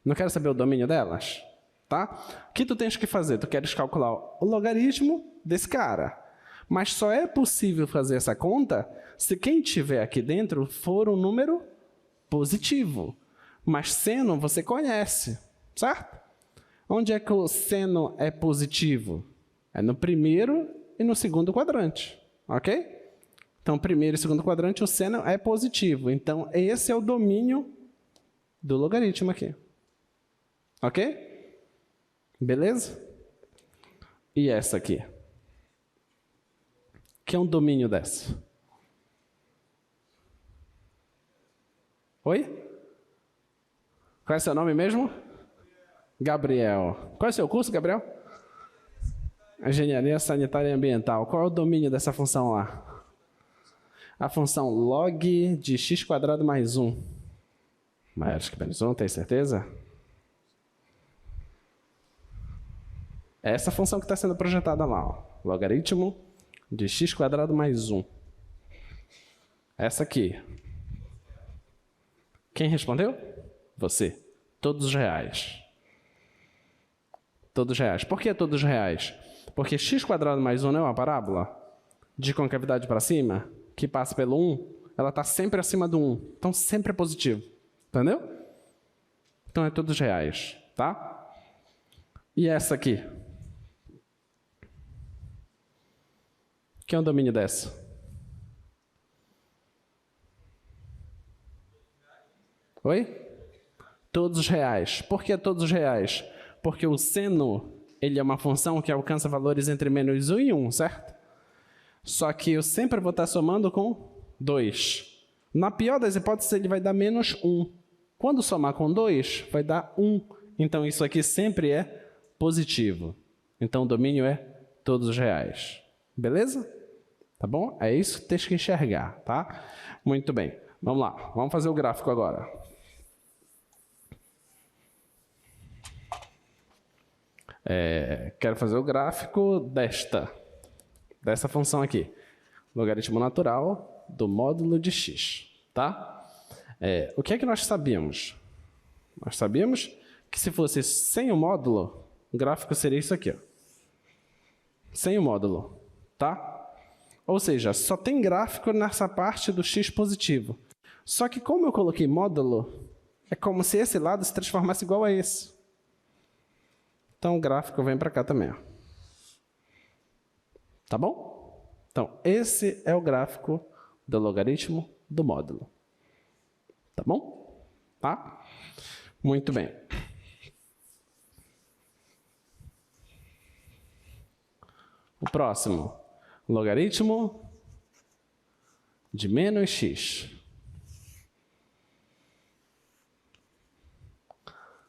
Não quero saber o domínio delas? Tá? O que tu tens que fazer? Tu queres calcular o logaritmo desse cara. Mas só é possível fazer essa conta se quem tiver aqui dentro for um número positivo. Mas seno você conhece, certo? Onde é que o seno é positivo? É no primeiro e no segundo quadrante, ok? Então, primeiro e segundo quadrante, o seno é positivo. Então, esse é o domínio do logaritmo aqui. Ok? Beleza? E essa aqui? Que é um domínio dessa? Oi? Qual é seu nome mesmo? Gabriel. Qual é o seu curso, Gabriel? Engenharia Sanitária e Ambiental. Qual é o domínio dessa função lá? A função log de x² mais 1. Maior que menos 1, tem certeza? Essa função que está sendo projetada lá, ó. Logaritmo de x² mais 1. Essa aqui. Quem respondeu? Você. Todos os reais. Todos reais. Por que todos reais? Porque x² mais 1 não é uma parábola? de concavidade para cima, que passa pelo 1, ela está sempre acima do 1. Então, sempre é positivo. Entendeu? Então, é todos reais. Tá? E essa aqui? Que é o domínio dessa? Oi? Todos os reais. Por que todos os reais? Porque o seno, ele é uma função que alcança valores entre menos 1 e 1, certo? Só que eu sempre vou estar somando com 2. Na pior das hipóteses, ele vai dar menos 1. Quando somar com 2, vai dar 1. Então, isso aqui sempre é positivo. Então, o domínio é todos os reais. Beleza? Tá bom? É isso que tem que enxergar, tá? Muito bem. Vamos lá. Vamos fazer o gráfico agora. Quero fazer o gráfico dessa função aqui. Logaritmo natural do módulo de x. Tá? O que é que nós sabíamos? Nós sabíamos que se fosse sem o módulo, o gráfico seria isso aqui. Ó. Sem o módulo. Tá? Ou seja, só tem gráfico nessa parte do x positivo. Só que como eu coloquei módulo, é como se esse lado se transformasse igual a esse. Então, o gráfico vem para cá também. Ó. Tá bom? Então, esse é o gráfico do logaritmo do módulo. Tá bom? Tá? Muito bem. O próximo, logaritmo de menos x.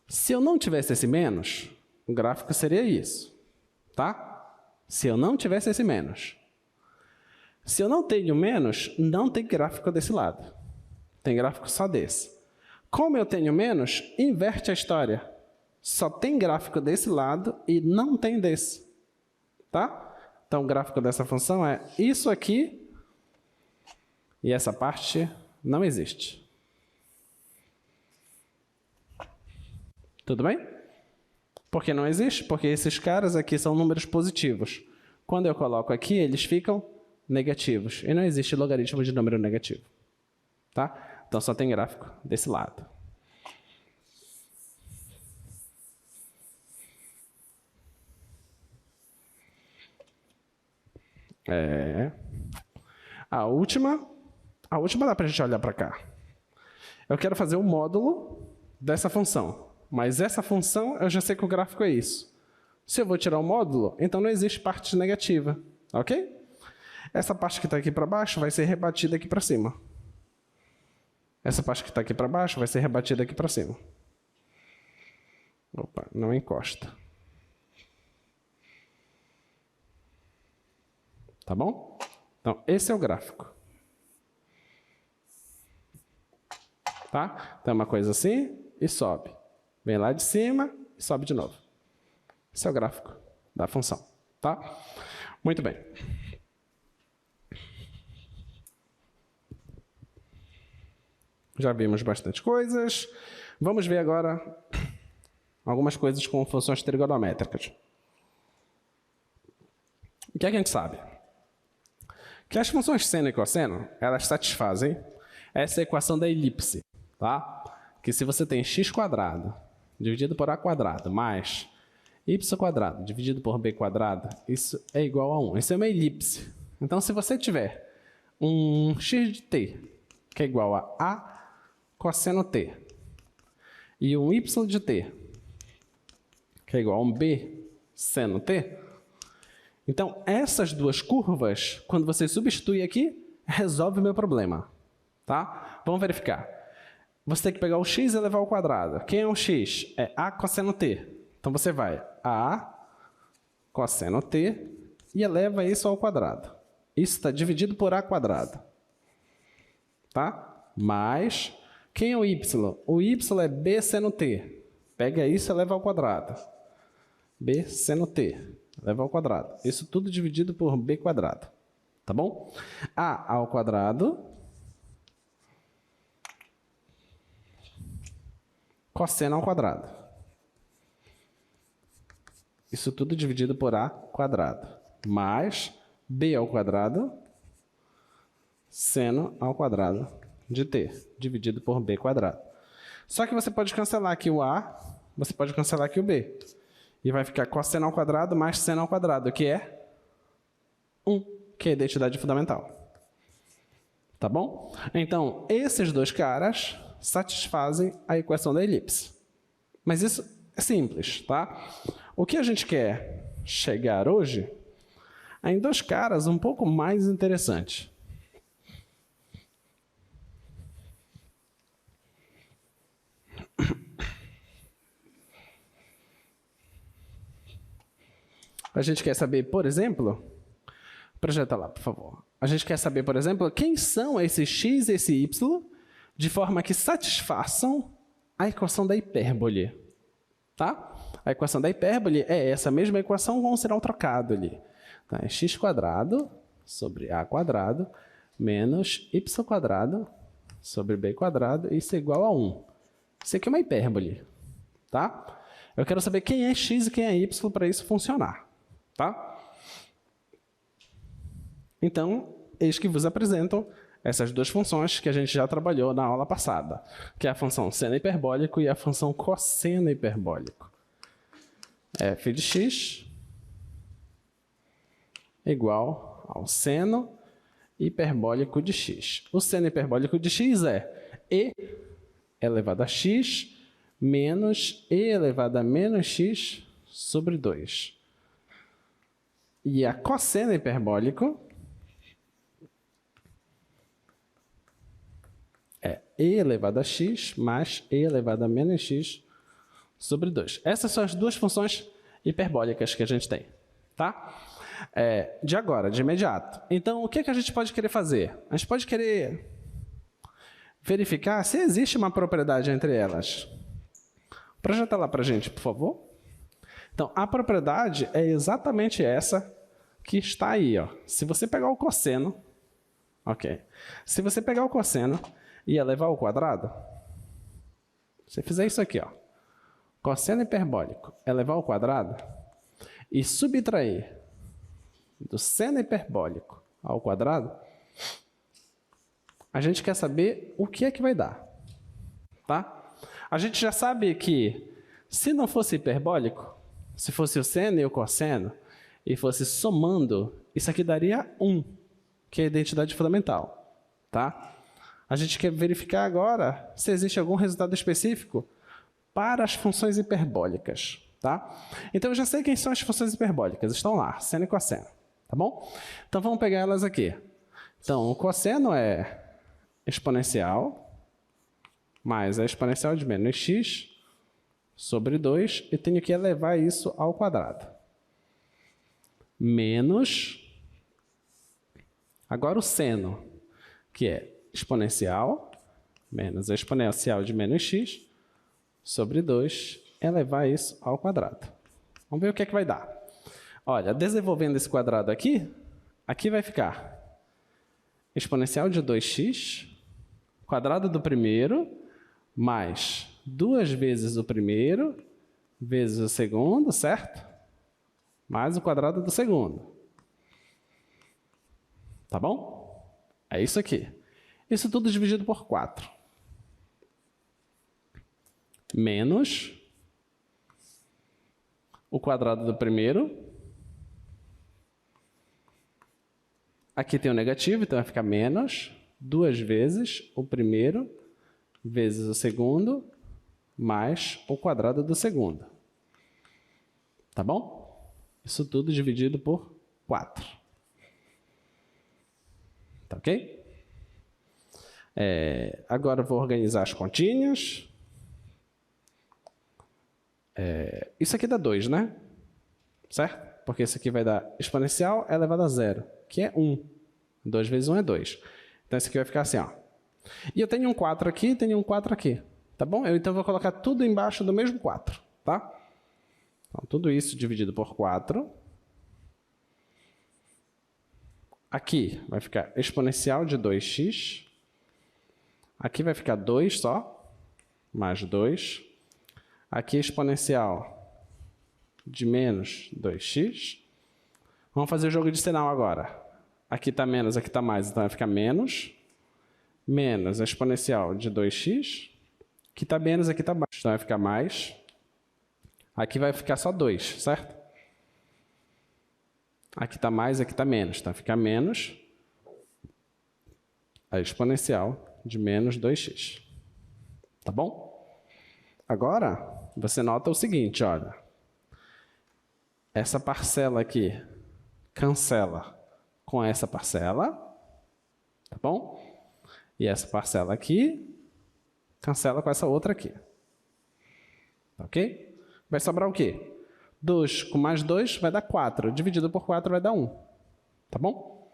Se eu não tivesse esse menos, o gráfico seria isso, tá? Se eu não tivesse esse menos. Se eu não tenho menos, não tem gráfico desse lado. Tem gráfico só desse. Como eu tenho menos, inverte a história. Só tem gráfico desse lado e não tem desse, tá? Então, o gráfico dessa função é isso aqui e essa parte não existe. Tudo bem? Por que não existe? Porque esses caras aqui são números positivos. Quando eu coloco aqui, eles ficam negativos. E não existe logaritmo de número negativo. Tá? Então, só tem gráfico desse lado. A última dá para a gente olhar para cá. Eu quero fazer o módulo dessa função. Mas essa função, eu já sei que o gráfico é isso. Se eu vou tirar o módulo, então não existe parte negativa. Ok? Essa parte que está aqui para baixo vai ser rebatida aqui para cima. Essa parte que está aqui para baixo vai ser rebatida aqui para cima. Opa, não encosta. Tá bom? Então, esse é o gráfico. Tá? Então, é uma coisa assim e sobe. Vem lá de cima e sobe de novo. Esse é o gráfico da função. Tá? Muito bem. Já vimos bastante coisas. Vamos ver agora algumas coisas com funções trigonométricas. O que é que a gente sabe? Que as funções seno e cosseno, elas satisfazem essa equação da elipse, tá? Que se você tem x² dividido por a² mais y² dividido por b², isso é igual a 1. Isso é uma elipse. Então, se você tiver um x de t, que é igual a cosseno t, e um y de t, que é igual a um b seno t, então, essas duas curvas, quando você substitui aqui, resolve o meu problema. Tá? Vamos verificar. Você tem que pegar o x e elevar ao quadrado. Quem é o x? É a cosseno t. Então, você vai a cosseno t e eleva isso ao quadrado. Isso está dividido por a². Tá? Mais, quem é o y? O y é b seno t. Pega isso e eleva ao quadrado. B seno t. Eleva ao quadrado. Isso tudo dividido por b². Tá bom? A ao quadrado. Cosseno ao quadrado. Isso tudo dividido por a². Mais b ao quadrado seno ao quadrado de t, dividido por b quadrado. Só que você pode cancelar aqui o a, você pode cancelar aqui o b. E vai ficar cosseno ao quadrado mais seno ao quadrado, que é 1, que é a identidade fundamental. Tá bom? Então, esses dois caras satisfazem a equação da elipse. Mas isso é simples, tá? O que a gente quer chegar hoje é em dois caras um pouco mais interessantes. A gente quer saber, por exemplo, projeta lá, por favor. A gente quer saber, por exemplo, quem são esses x e esse y, de forma que satisfaçam a equação da hipérbole. Tá? A equação da hipérbole é essa mesma equação com um sinal trocado ali. Então, é x² sobre a² menos y² sobre b², isso é igual a 1. Isso aqui é uma hipérbole. Tá? Eu quero saber quem é x e quem é y para isso funcionar. Tá? Então, eis que vos apresentam essas duas funções que a gente já trabalhou na aula passada, que é a função seno hiperbólico e a função cosseno hiperbólico. F de x igual ao seno hiperbólico de x. O seno hiperbólico de x é e elevado a x menos e elevado a menos x sobre 2. E a cosseno hiperbólico é e elevado a x mais e elevado a menos x sobre 2. Essas são as duas funções hiperbólicas que a gente tem. Tá? De agora, de imediato. Então, o que a gente pode querer fazer? A gente pode querer verificar se existe uma propriedade entre elas. Projeta lá para a gente, por favor. Então, a propriedade é exatamente essa que está aí. Ó. Se você pegar o cosseno, ok. Se você pegar o cosseno e elevar ao quadrado, se você fizer isso aqui, ó, cosseno hiperbólico elevar ao quadrado e subtrair do seno hiperbólico ao quadrado, a gente quer saber o que é que vai dar. Tá? A gente já sabe que, se não fosse hiperbólico, se fosse o seno e o cosseno, e fosse somando, isso aqui daria 1, que é a identidade fundamental. Tá? A gente quer verificar agora se existe algum resultado específico para as funções hiperbólicas. Tá? Então, eu já sei quem são as funções hiperbólicas. Estão lá, seno e cosseno. Tá bom? Então, vamos pegar elas aqui. Então, o cosseno é exponencial mais a exponencial de menos x sobre 2, e tenho que elevar isso ao quadrado. Menos, agora o seno, que é exponencial menos a exponencial de menos x sobre 2, elevar isso ao quadrado. Vamos ver o que é que vai dar. Olha, desenvolvendo esse quadrado aqui, aqui vai ficar exponencial de 2x, quadrado do primeiro, mais 2 vezes o primeiro, vezes o segundo, certo? Mais o quadrado do segundo. Tá bom? É isso aqui. Isso tudo dividido por 4. Menos o quadrado do primeiro. Aqui tem o negativo, então vai ficar menos 2 vezes o primeiro, vezes o segundo, mais o quadrado do segundo. Tá bom? Isso tudo dividido por 4. Tá ok? Agora eu vou organizar as continhas. Isso aqui dá 2, né? Certo? Porque isso aqui vai dar exponencial elevado a 0, que é 1. 2 vezes 1 é 2. Então, isso aqui vai ficar assim, ó. E eu tenho um 4 aqui e tenho um 4 aqui. Tá bom? Eu então vou colocar tudo embaixo do mesmo 4. Tá? Então, tudo isso dividido por 4. Aqui vai ficar exponencial de 2x. Aqui vai ficar 2 só, mais 2. Aqui exponencial de menos 2x. Vamos fazer o jogo de sinal agora. Aqui está menos, aqui está mais, então vai ficar menos a exponencial de 2x. Aqui está menos, aqui está mais, então vai ficar mais. Aqui vai ficar só 2, certo? Aqui está mais, aqui está menos, então fica menos a exponencial de menos 2x. Tá bom? Agora, você nota o seguinte, olha. Essa parcela aqui cancela com essa parcela, tá bom? E essa parcela aqui cancela com essa outra aqui. Ok? Vai sobrar o quê? 2 com mais 2 vai dar 4. Dividido por 4 vai dar 1. Tá bom?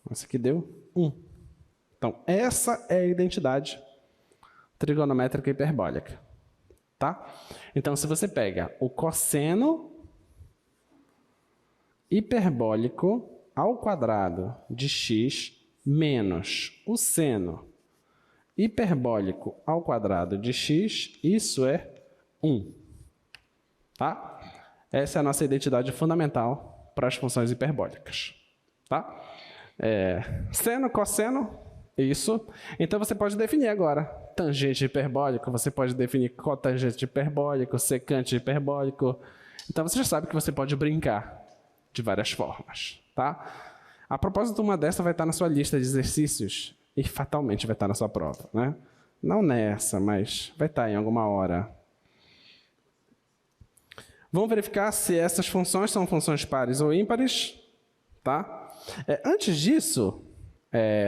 Essa aqui deu 1. Então, essa é a identidade trigonométrica hiperbólica. Tá? Então, se você pega o cosseno hiperbólico ao quadrado de x menos o seno hiperbólico ao quadrado de x, isso é 1. Tá? Essa é a nossa identidade fundamental para as funções hiperbólicas. Tá? Seno, cosseno, isso. Então, você pode definir agora tangente hiperbólico, você pode definir cotangente hiperbólico, secante hiperbólico. Então, você já sabe que você pode brincar de várias formas. Tá? A propósito, uma dessas vai estar na sua lista de exercícios e fatalmente vai estar na sua prova. Né? Não nessa, mas vai estar em alguma hora. Vamos verificar se essas funções são funções pares ou ímpares. Tá? Antes disso,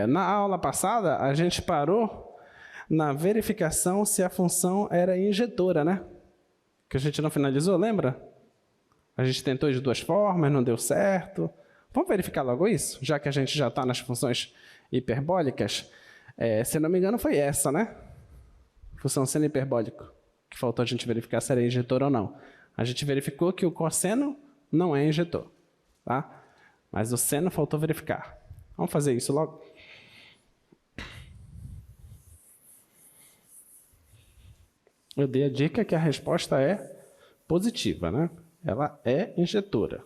na aula passada, a gente parou na verificação se a função era injetora, né? Que a gente não finalizou, lembra? A gente tentou de duas formas, não deu certo. Vamos verificar logo isso, já que a gente já está nas funções hiperbólicas. Se não me engano, foi essa, né? Função seno hiperbólico, que faltou a gente verificar se era injetor ou não. A gente verificou que o cosseno não é injetor, tá? Mas o seno faltou verificar. Vamos fazer isso logo? Eu dei a dica que a resposta é positiva, né? Ela é injetora.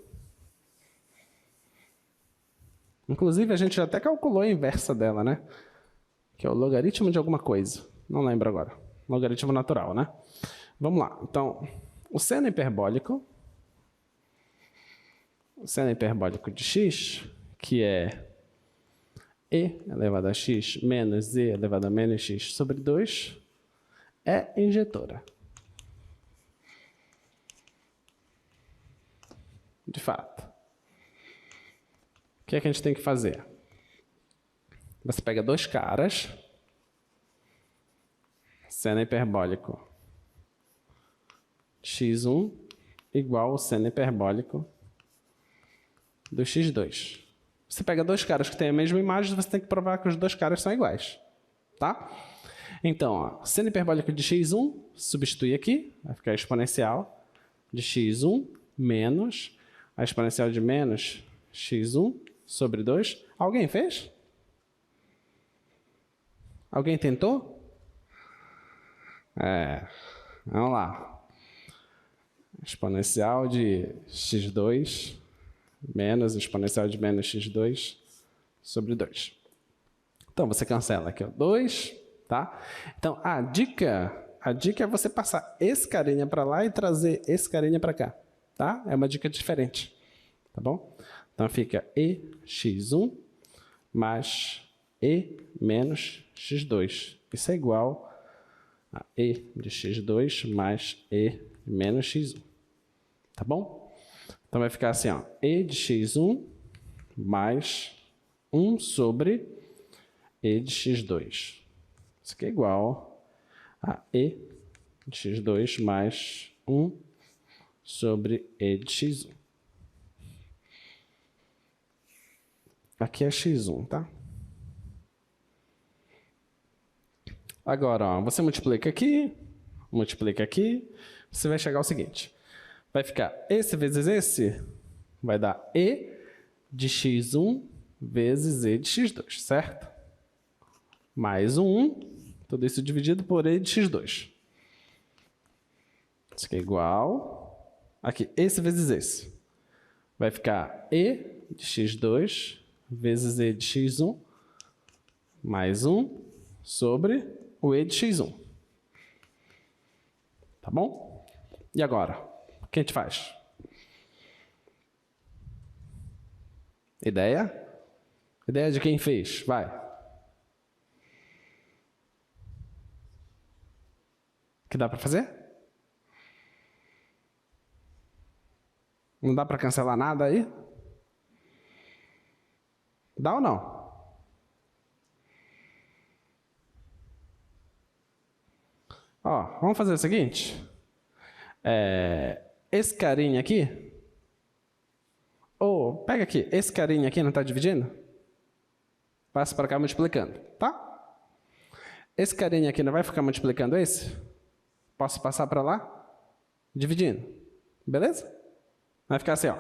Inclusive, a gente até calculou a inversa dela, né? Que é o logaritmo de alguma coisa. Não lembro agora. Logaritmo natural, né? Vamos lá. Então, o seno hiperbólico de x, que é e elevado a x menos e elevado a menos x sobre 2, é injetora. De fato. O que é que a gente tem que fazer? Você pega dois caras, seno hiperbólico x1 igual ao seno hiperbólico do x2. Você pega dois caras que têm a mesma imagem, você tem que provar que os dois caras são iguais. Tá? Então, seno hiperbólico de x1, substitui aqui, vai ficar a exponencial de x1 menos a exponencial de menos x1 sobre 2. Alguém fez? Alguém tentou? Vamos lá. Exponencial de x2 menos exponencial de menos x2 sobre 2. Então, você cancela aqui, ó, 2, tá? Então, a dica é você passar esse carinha para lá e trazer esse carinha para cá, tá? É uma dica diferente, tá bom? Então, fica e x1 mais e menos x2. Isso é igual a e de x2 mais e menos x1, tá bom? Então, vai ficar assim, ó, e de x1 mais 1 sobre e de x2. Isso aqui é igual a e de x2 mais 1 sobre e de x1. Aqui é x1, tá? Agora, ó, você multiplica aqui, você vai chegar ao seguinte. Vai ficar esse vezes esse, vai dar e de x1 vezes e de x2, certo? Mais 1, tudo isso dividido por e de x2. Isso aqui é igual. Aqui, esse vezes esse. Vai ficar e de x2 vezes e de x1 mais 1 sobre o e de x1. Tá bom? E agora? O que a gente faz? Ideia? Ideia de quem fez? Vai. O que dá para fazer? Não dá para cancelar nada aí? Dá ou não? Ó, vamos fazer o seguinte. Esse carinha aqui... pega aqui. Esse carinha aqui não está dividindo? Passa para cá multiplicando, tá? Esse carinha aqui não vai ficar multiplicando esse? Posso passar para lá? Dividindo. Beleza? Vai ficar assim, ó.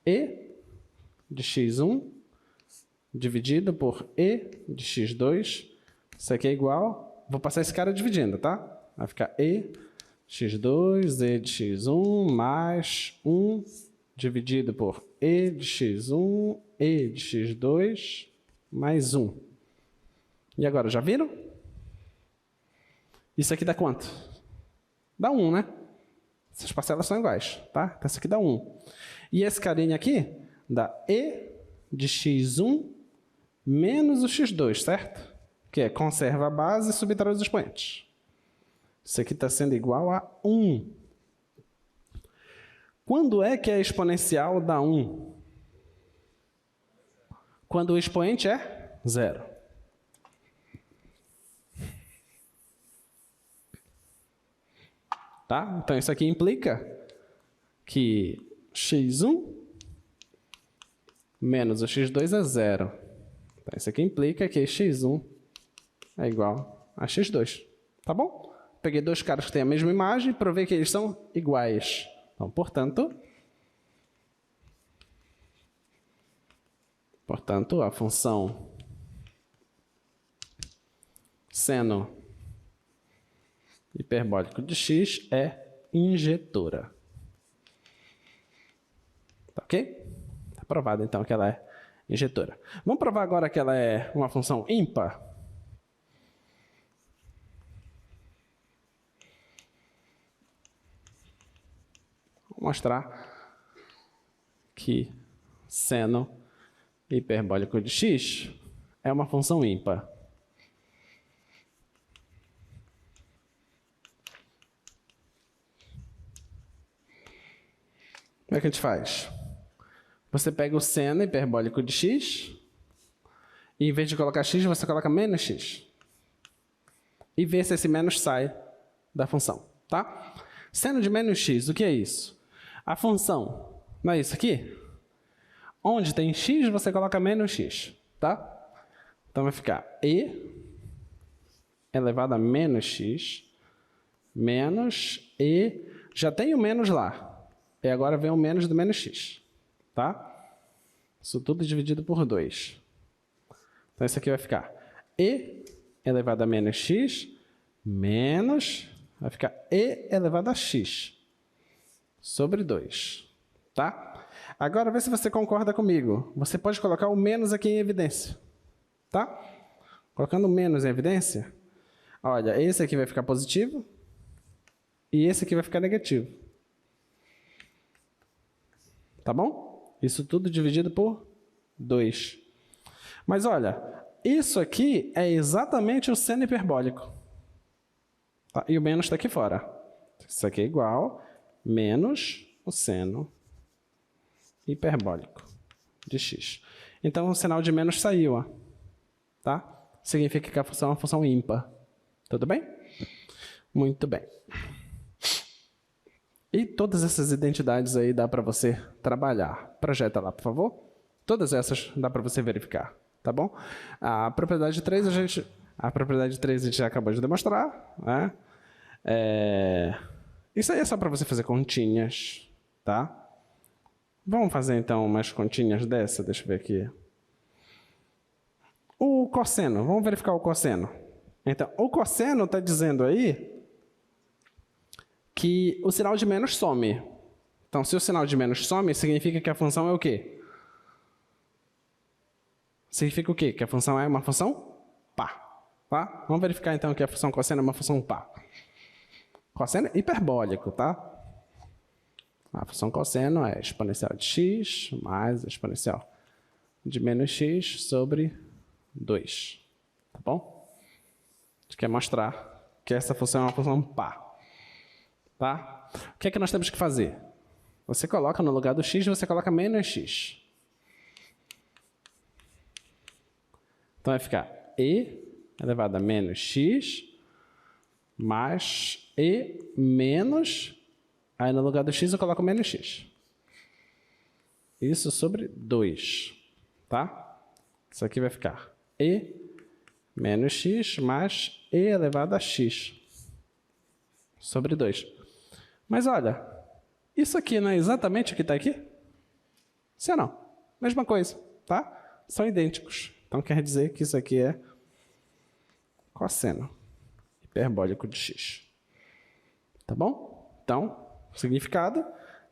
E de x1 dividido por e de x2. Isso aqui é igual... Vou passar esse cara dividindo, tá? Vai ficar e x2, e de x1 mais 1 dividido por e de x1, e de x2 mais 1. E agora, já viram? Isso aqui dá quanto? Dá 1, né? Essas parcelas são iguais, tá? Então, isso aqui dá 1. E esse carinha aqui dá e de x1 menos o x2, certo? Que é conserva a base e subtrai os expoentes. Isso aqui está sendo igual a 1. Quando é que a exponencial dá 1? Quando o expoente é 0. Tá? Então, isso aqui implica que x1 menos o x2 é 0. Então, isso aqui implica que x1 é igual a x2. Tá bom? Peguei dois caras que têm a mesma imagem e provei que eles são iguais. Então, portanto, a função seno hiperbólico de x é injetora. Tá ok? Está provado, então, que ela é injetora. Vamos provar agora que ela é uma função ímpar? Vou mostrar que seno hiperbólico de x é uma função ímpar. Como é que a gente faz? Você pega o seno hiperbólico de x e, em vez de colocar x, você coloca menos x. E vê se esse menos sai da função, tá? Seno de menos x, o que é isso? A função, não é isso aqui? Onde tem x, você coloca menos x, tá? Então, vai ficar e elevado a menos x, menos e... Já tem o menos lá. E agora vem o menos do menos x, tá? Isso tudo dividido por 2. Então, isso aqui vai ficar e elevado a menos x, menos... Vai ficar e elevado a x sobre 2, tá? Agora, vê se você concorda comigo. Você pode colocar o menos aqui em evidência, tá? Colocando o menos em evidência, olha, esse aqui vai ficar positivo e esse aqui vai ficar negativo. Tá bom? Isso tudo dividido por 2. Mas, olha, isso aqui é exatamente o seno hiperbólico. Tá? E o menos está aqui fora. Isso aqui é igual menos o seno hiperbólico de x. Então, o sinal de menos saiu, ó, tá? Significa que a função é uma função ímpar. Tudo bem? Muito bem. E todas essas identidades aí dá para você trabalhar. Projeta lá, por favor. Todas essas dá para você verificar, tá bom? A propriedade 3 a gente já acabou de demonstrar, né? Isso aí é só para você fazer continhas, tá? Vamos fazer, então, umas continhas dessa. Deixa eu ver aqui. O cosseno. Vamos verificar o cosseno. Então, o cosseno está dizendo aí que o sinal de menos some. Então, se o sinal de menos some, significa que a função é o quê? significa o quê? Que a função é uma função par. Tá? Vamos verificar então que a função cosseno é uma função par. Cosseno é hiperbólico, tá? A função cosseno é exponencial de x mais a exponencial de menos x sobre 2. Tá bom? A gente quer mostrar que essa função é uma função par. Tá? O que é que nós temos que fazer? Você coloca no lugar do x, você coloca menos x. Então vai ficar e elevado a menos x mais e menos, aí no lugar do x eu coloco menos x. Isso sobre 2, tá? Isso aqui vai ficar e menos x mais e elevado a x sobre 2. Mas olha, isso aqui não é exatamente o que está aqui? Sim ou não? Mesma coisa, tá? São idênticos. Então quer dizer que isso aqui é cosseno hiperbólico de x. Tá bom? Então, significado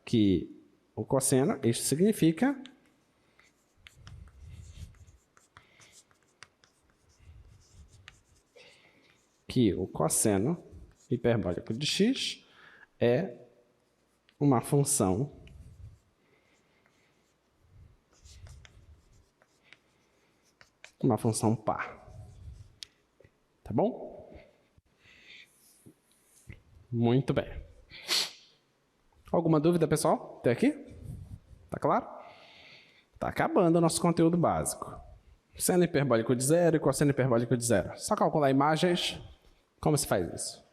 que o cosseno, isso significa que o cosseno hiperbólico de x é uma função par. Tá bom? Muito bem. Alguma dúvida, pessoal? Até aqui? Tá claro? Tá acabando o nosso conteúdo básico. Seno hiperbólico de 0 e cosseno hiperbólico de 0. Só calcular imagens. Como se faz isso?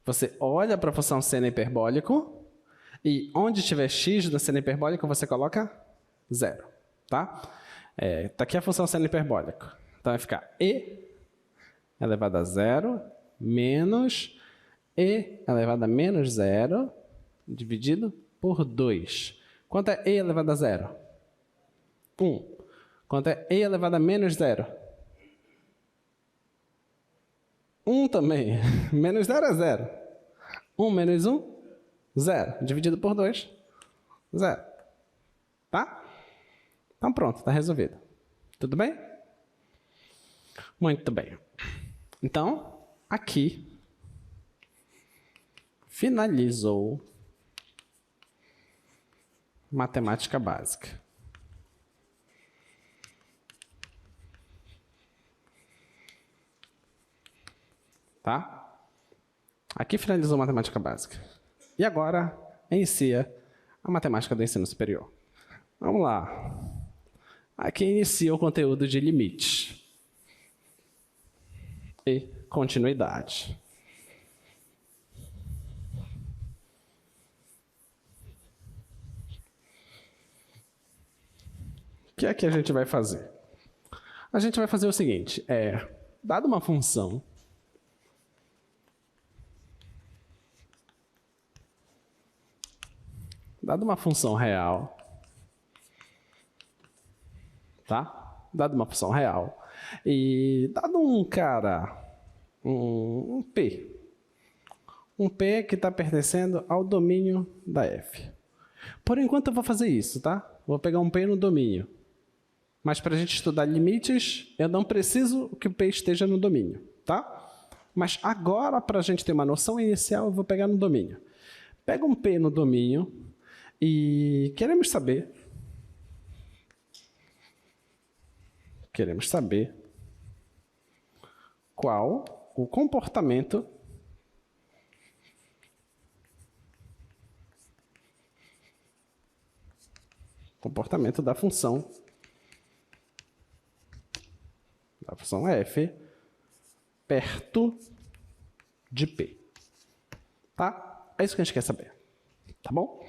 Você olha para a função seno hiperbólico e onde tiver x no seno hiperbólico, você coloca 0. Tá? Tá aqui a função seno hiperbólico. Então vai ficar e elevado a 0 menos e elevado a menos 0 dividido por 2. Quanto é e elevado a 0? 1. Quanto é e elevado a menos 0? 1 também. Menos 0 é 0. 1 menos 1, 0. Dividido por 2, 0. Tá? Então pronto, está resolvido. Tudo bem? Muito bem. Então, aqui finalizou matemática básica. Tá? Aqui finalizou matemática básica. E agora inicia a matemática do ensino superior. Vamos lá. Aqui inicia o conteúdo de limites e continuidade. O que é que a gente vai fazer? A gente vai fazer o seguinte, dada uma função, real, tá? Dado uma função real, e dado um P, que está pertencendo ao domínio da F. Por enquanto eu vou fazer isso, tá? Vou pegar um P no domínio. Mas para a gente estudar limites, eu não preciso que o P esteja no domínio, tá? Mas agora, para a gente ter uma noção inicial, eu vou pegar no domínio. Pega um P no domínio e queremos saber qual o comportamento da função f perto de P. Tá? É isso que a gente quer saber. Tá bom?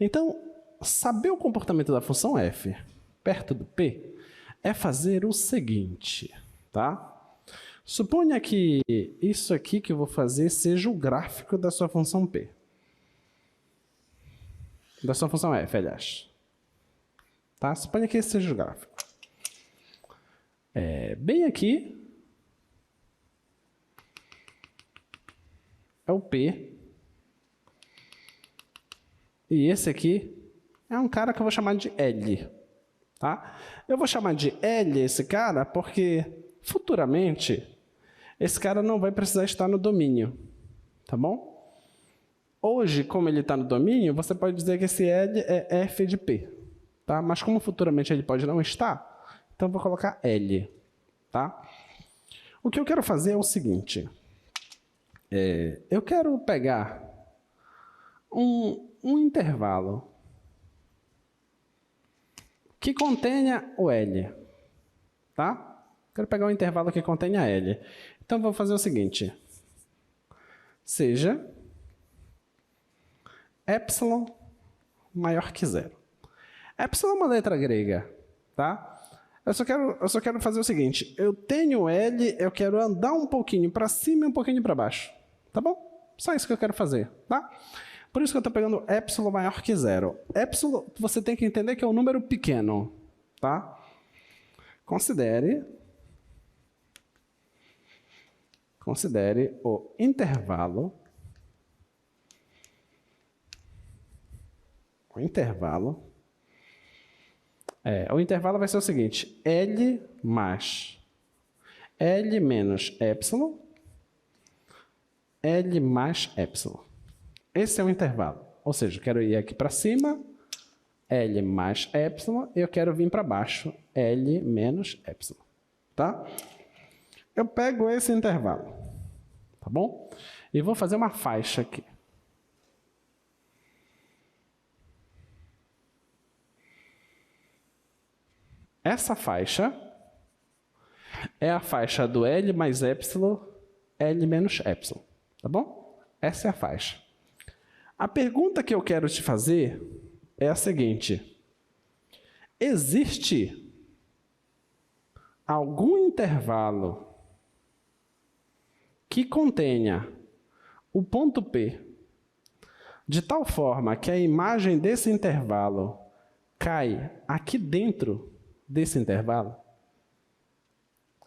Então, saber o comportamento da função f perto do P é fazer o seguinte, tá? Suponha que isso aqui que eu vou fazer seja o gráfico da sua função P. Da sua função f, aliás. Tá? Suponha que esse seja o gráfico. Bem aqui é o P. E esse aqui é um cara que eu vou chamar de L. tá? Eu vou chamar de L esse cara porque, futuramente, esse cara não vai precisar estar no domínio, tá bom? Hoje, como ele está no domínio, você pode dizer que esse L é f de P, tá? Mas como futuramente ele pode não estar, então eu vou colocar L, tá? O que eu quero fazer é o seguinte, eu quero pegar um intervalo que contenha o L, tá? Quero pegar um intervalo que contenha L. Então, vou fazer o seguinte, seja epsilon maior que zero. Epsilon é uma letra grega, tá? Eu só quero fazer o seguinte, eu tenho L, eu quero andar um pouquinho para cima e um pouquinho para baixo, tá bom? Só isso que eu quero fazer, tá? Por isso que eu estou pegando epsilon maior que zero. Epsilon, você tem que entender que é um número pequeno, tá? Considere o intervalo. O intervalo vai ser o seguinte, L mais L menos epsilon, L mais epsilon. Esse é o intervalo. Ou seja, eu quero ir aqui para cima, L mais epsilon, e eu quero vir para baixo, L menos epsilon. Tá? Eu pego esse intervalo, tá bom? E vou fazer uma faixa aqui. Essa faixa é a faixa do L mais epsilon, L menos epsilon, tá bom? Essa é a faixa. A pergunta que eu quero te fazer é a seguinte, existe algum intervalo que contenha o ponto P de tal forma que a imagem desse intervalo cai aqui dentro desse intervalo?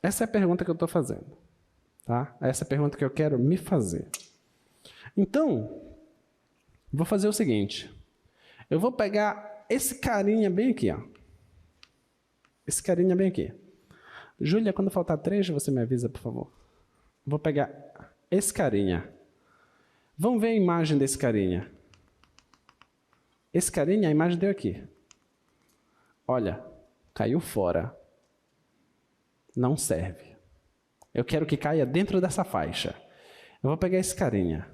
Essa é a pergunta que eu estou fazendo, tá? Essa é a pergunta que eu quero me fazer. Então, vou fazer o seguinte, eu vou pegar esse carinha bem aqui, ó. Esse carinha bem aqui. Júlia, quando faltar 3, você me avisa, por favor. Vou pegar esse carinha. Vamos ver a imagem desse carinha. Esse carinha, a imagem deu aqui. Olha, caiu fora. Não serve. Eu quero que caia dentro dessa faixa. Eu vou pegar esse carinha.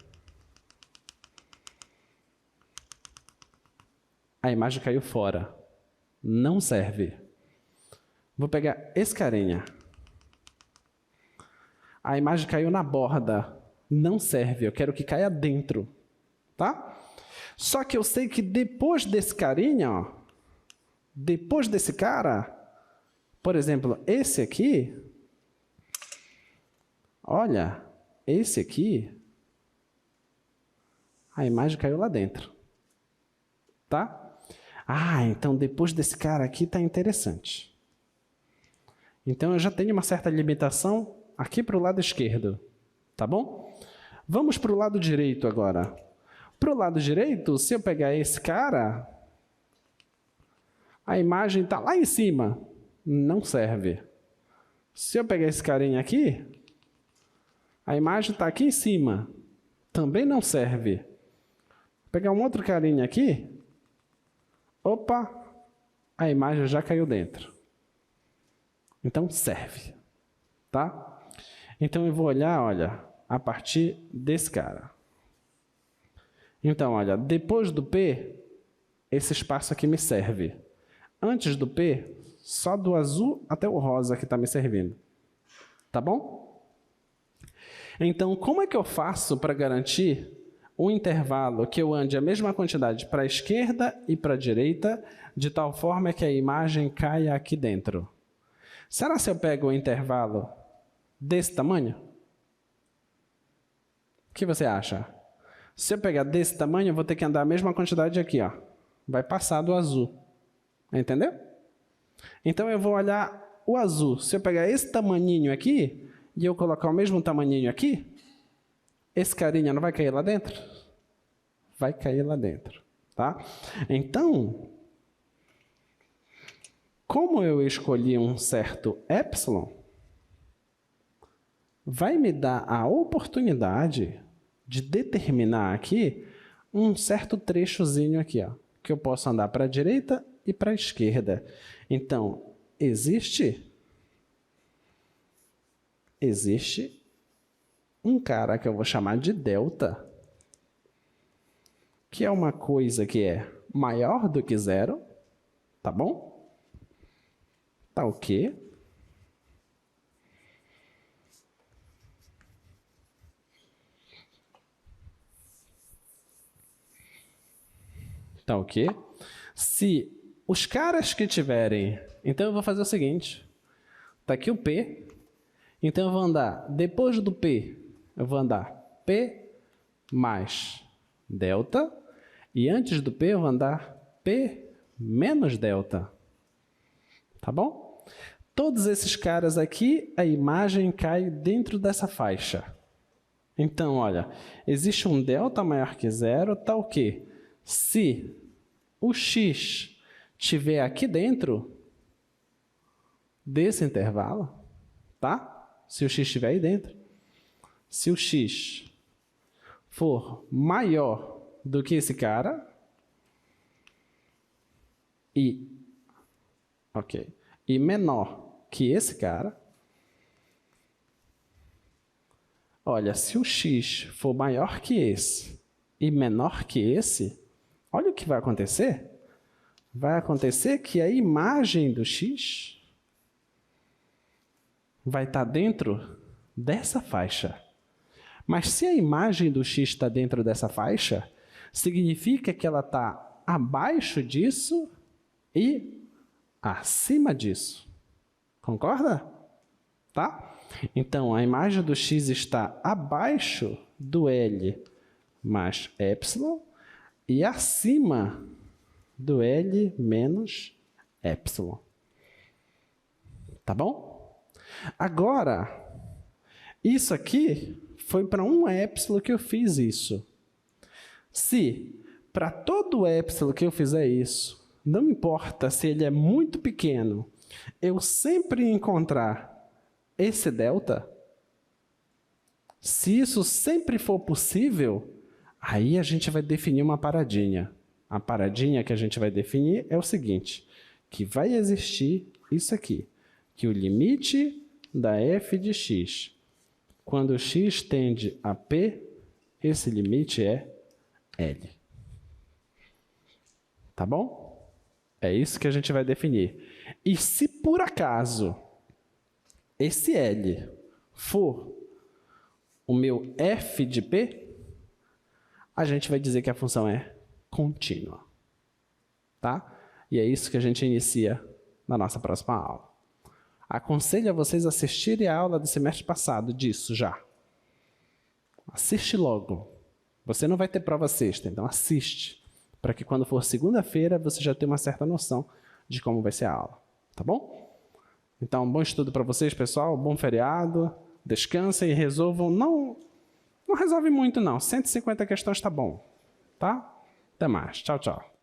A imagem caiu fora. Não serve. Vou pegar esse carinha. A imagem caiu na borda. Não serve. Eu quero que caia dentro. Tá? Só que eu sei que depois desse carinha, ó, depois desse cara, por exemplo, esse aqui, olha, esse aqui, a imagem caiu lá dentro. Tá? Ah, então depois desse cara aqui está interessante. Então eu já tenho uma certa limitação aqui para o lado esquerdo. Tá bom? Vamos para o lado direito agora. Para o lado direito, se eu pegar esse cara, a imagem está lá em cima. Não serve. Se eu pegar esse carinha aqui, a imagem está aqui em cima. Também não serve. Vou pegar um outro carinha aqui. Opa, a imagem já caiu dentro. Então serve, tá? Então eu vou olhar, olha, a partir desse cara. Então, olha, depois do P, esse espaço aqui me serve. Antes do P, só do azul até o rosa que está me servindo. Tá bom? Então, como é que eu faço para garantir um intervalo que eu ande a mesma quantidade para a esquerda e para a direita, de tal forma que a imagem caia aqui dentro? Será se eu pego um intervalo desse tamanho? O que você acha? Se eu pegar desse tamanho, eu vou ter que andar a mesma quantidade aqui, ó. Vai passar do azul. Entendeu? Então eu vou olhar o azul. Se eu pegar esse tamaninho aqui e eu colocar o mesmo tamaninho aqui, esse carinha não vai cair lá dentro? Vai cair lá dentro, tá? Então, Como eu escolhi um certo epsilon, vai me dar a oportunidade de determinar aqui um certo trechozinho aqui, ó, que eu posso andar para a direita e para a esquerda. Então, existe um cara que eu vou chamar de delta, que é uma coisa que é maior do que zero, tá bom? Tá ok? Tá ok? Se os caras que tiverem... Então, eu vou fazer o seguinte. Tá aqui o P. Então, eu vou andar... Depois do P, eu vou andar P mais delta. E antes do P, eu vou andar P menos delta. Tá bom? Todos esses caras aqui, a imagem cai dentro dessa faixa. Então, olha, existe um delta maior que zero, tá o quê? Se o x estiver aqui dentro desse intervalo, tá? Se o x estiver aí dentro. Se o x for maior do que esse cara e menor que esse cara, olha, se o x for maior que esse e menor que esse, olha o que vai acontecer. Vai acontecer que a imagem do x vai estar dentro dessa faixa. Mas se a imagem do x está dentro dessa faixa, significa que ela está abaixo disso e acima disso. Concorda? Tá? Então, a imagem do x está abaixo do L mais epsilon e acima do L menos epsilon. Tá bom? Agora, isso aqui foi para um epsilon que eu fiz isso. Se para todo epsilon que eu fizer isso, não importa se ele é muito pequeno, eu sempre encontrar esse delta, se isso sempre for possível, aí a gente vai definir uma paradinha. A paradinha que a gente vai definir é o seguinte, que vai existir isso aqui, que o limite da f de x, quando x tende a p, esse limite é L. Tá bom? É isso que a gente vai definir. E se por acaso esse L for o meu f de p, a gente vai dizer que a função é contínua. Tá? E é isso que a gente inicia na nossa próxima aula. Aconselho a vocês assistirem a aula do semestre passado disso já. Assiste logo. Você não vai ter prova sexta, então assiste. Para que quando for segunda-feira, você já tenha uma certa noção de como vai ser a aula. Tá bom? Então, bom estudo para vocês, pessoal. Bom feriado. Descansem e resolvam. Não resolve muito, não. 150 questões está bom. Tá? Até mais. Tchau, tchau.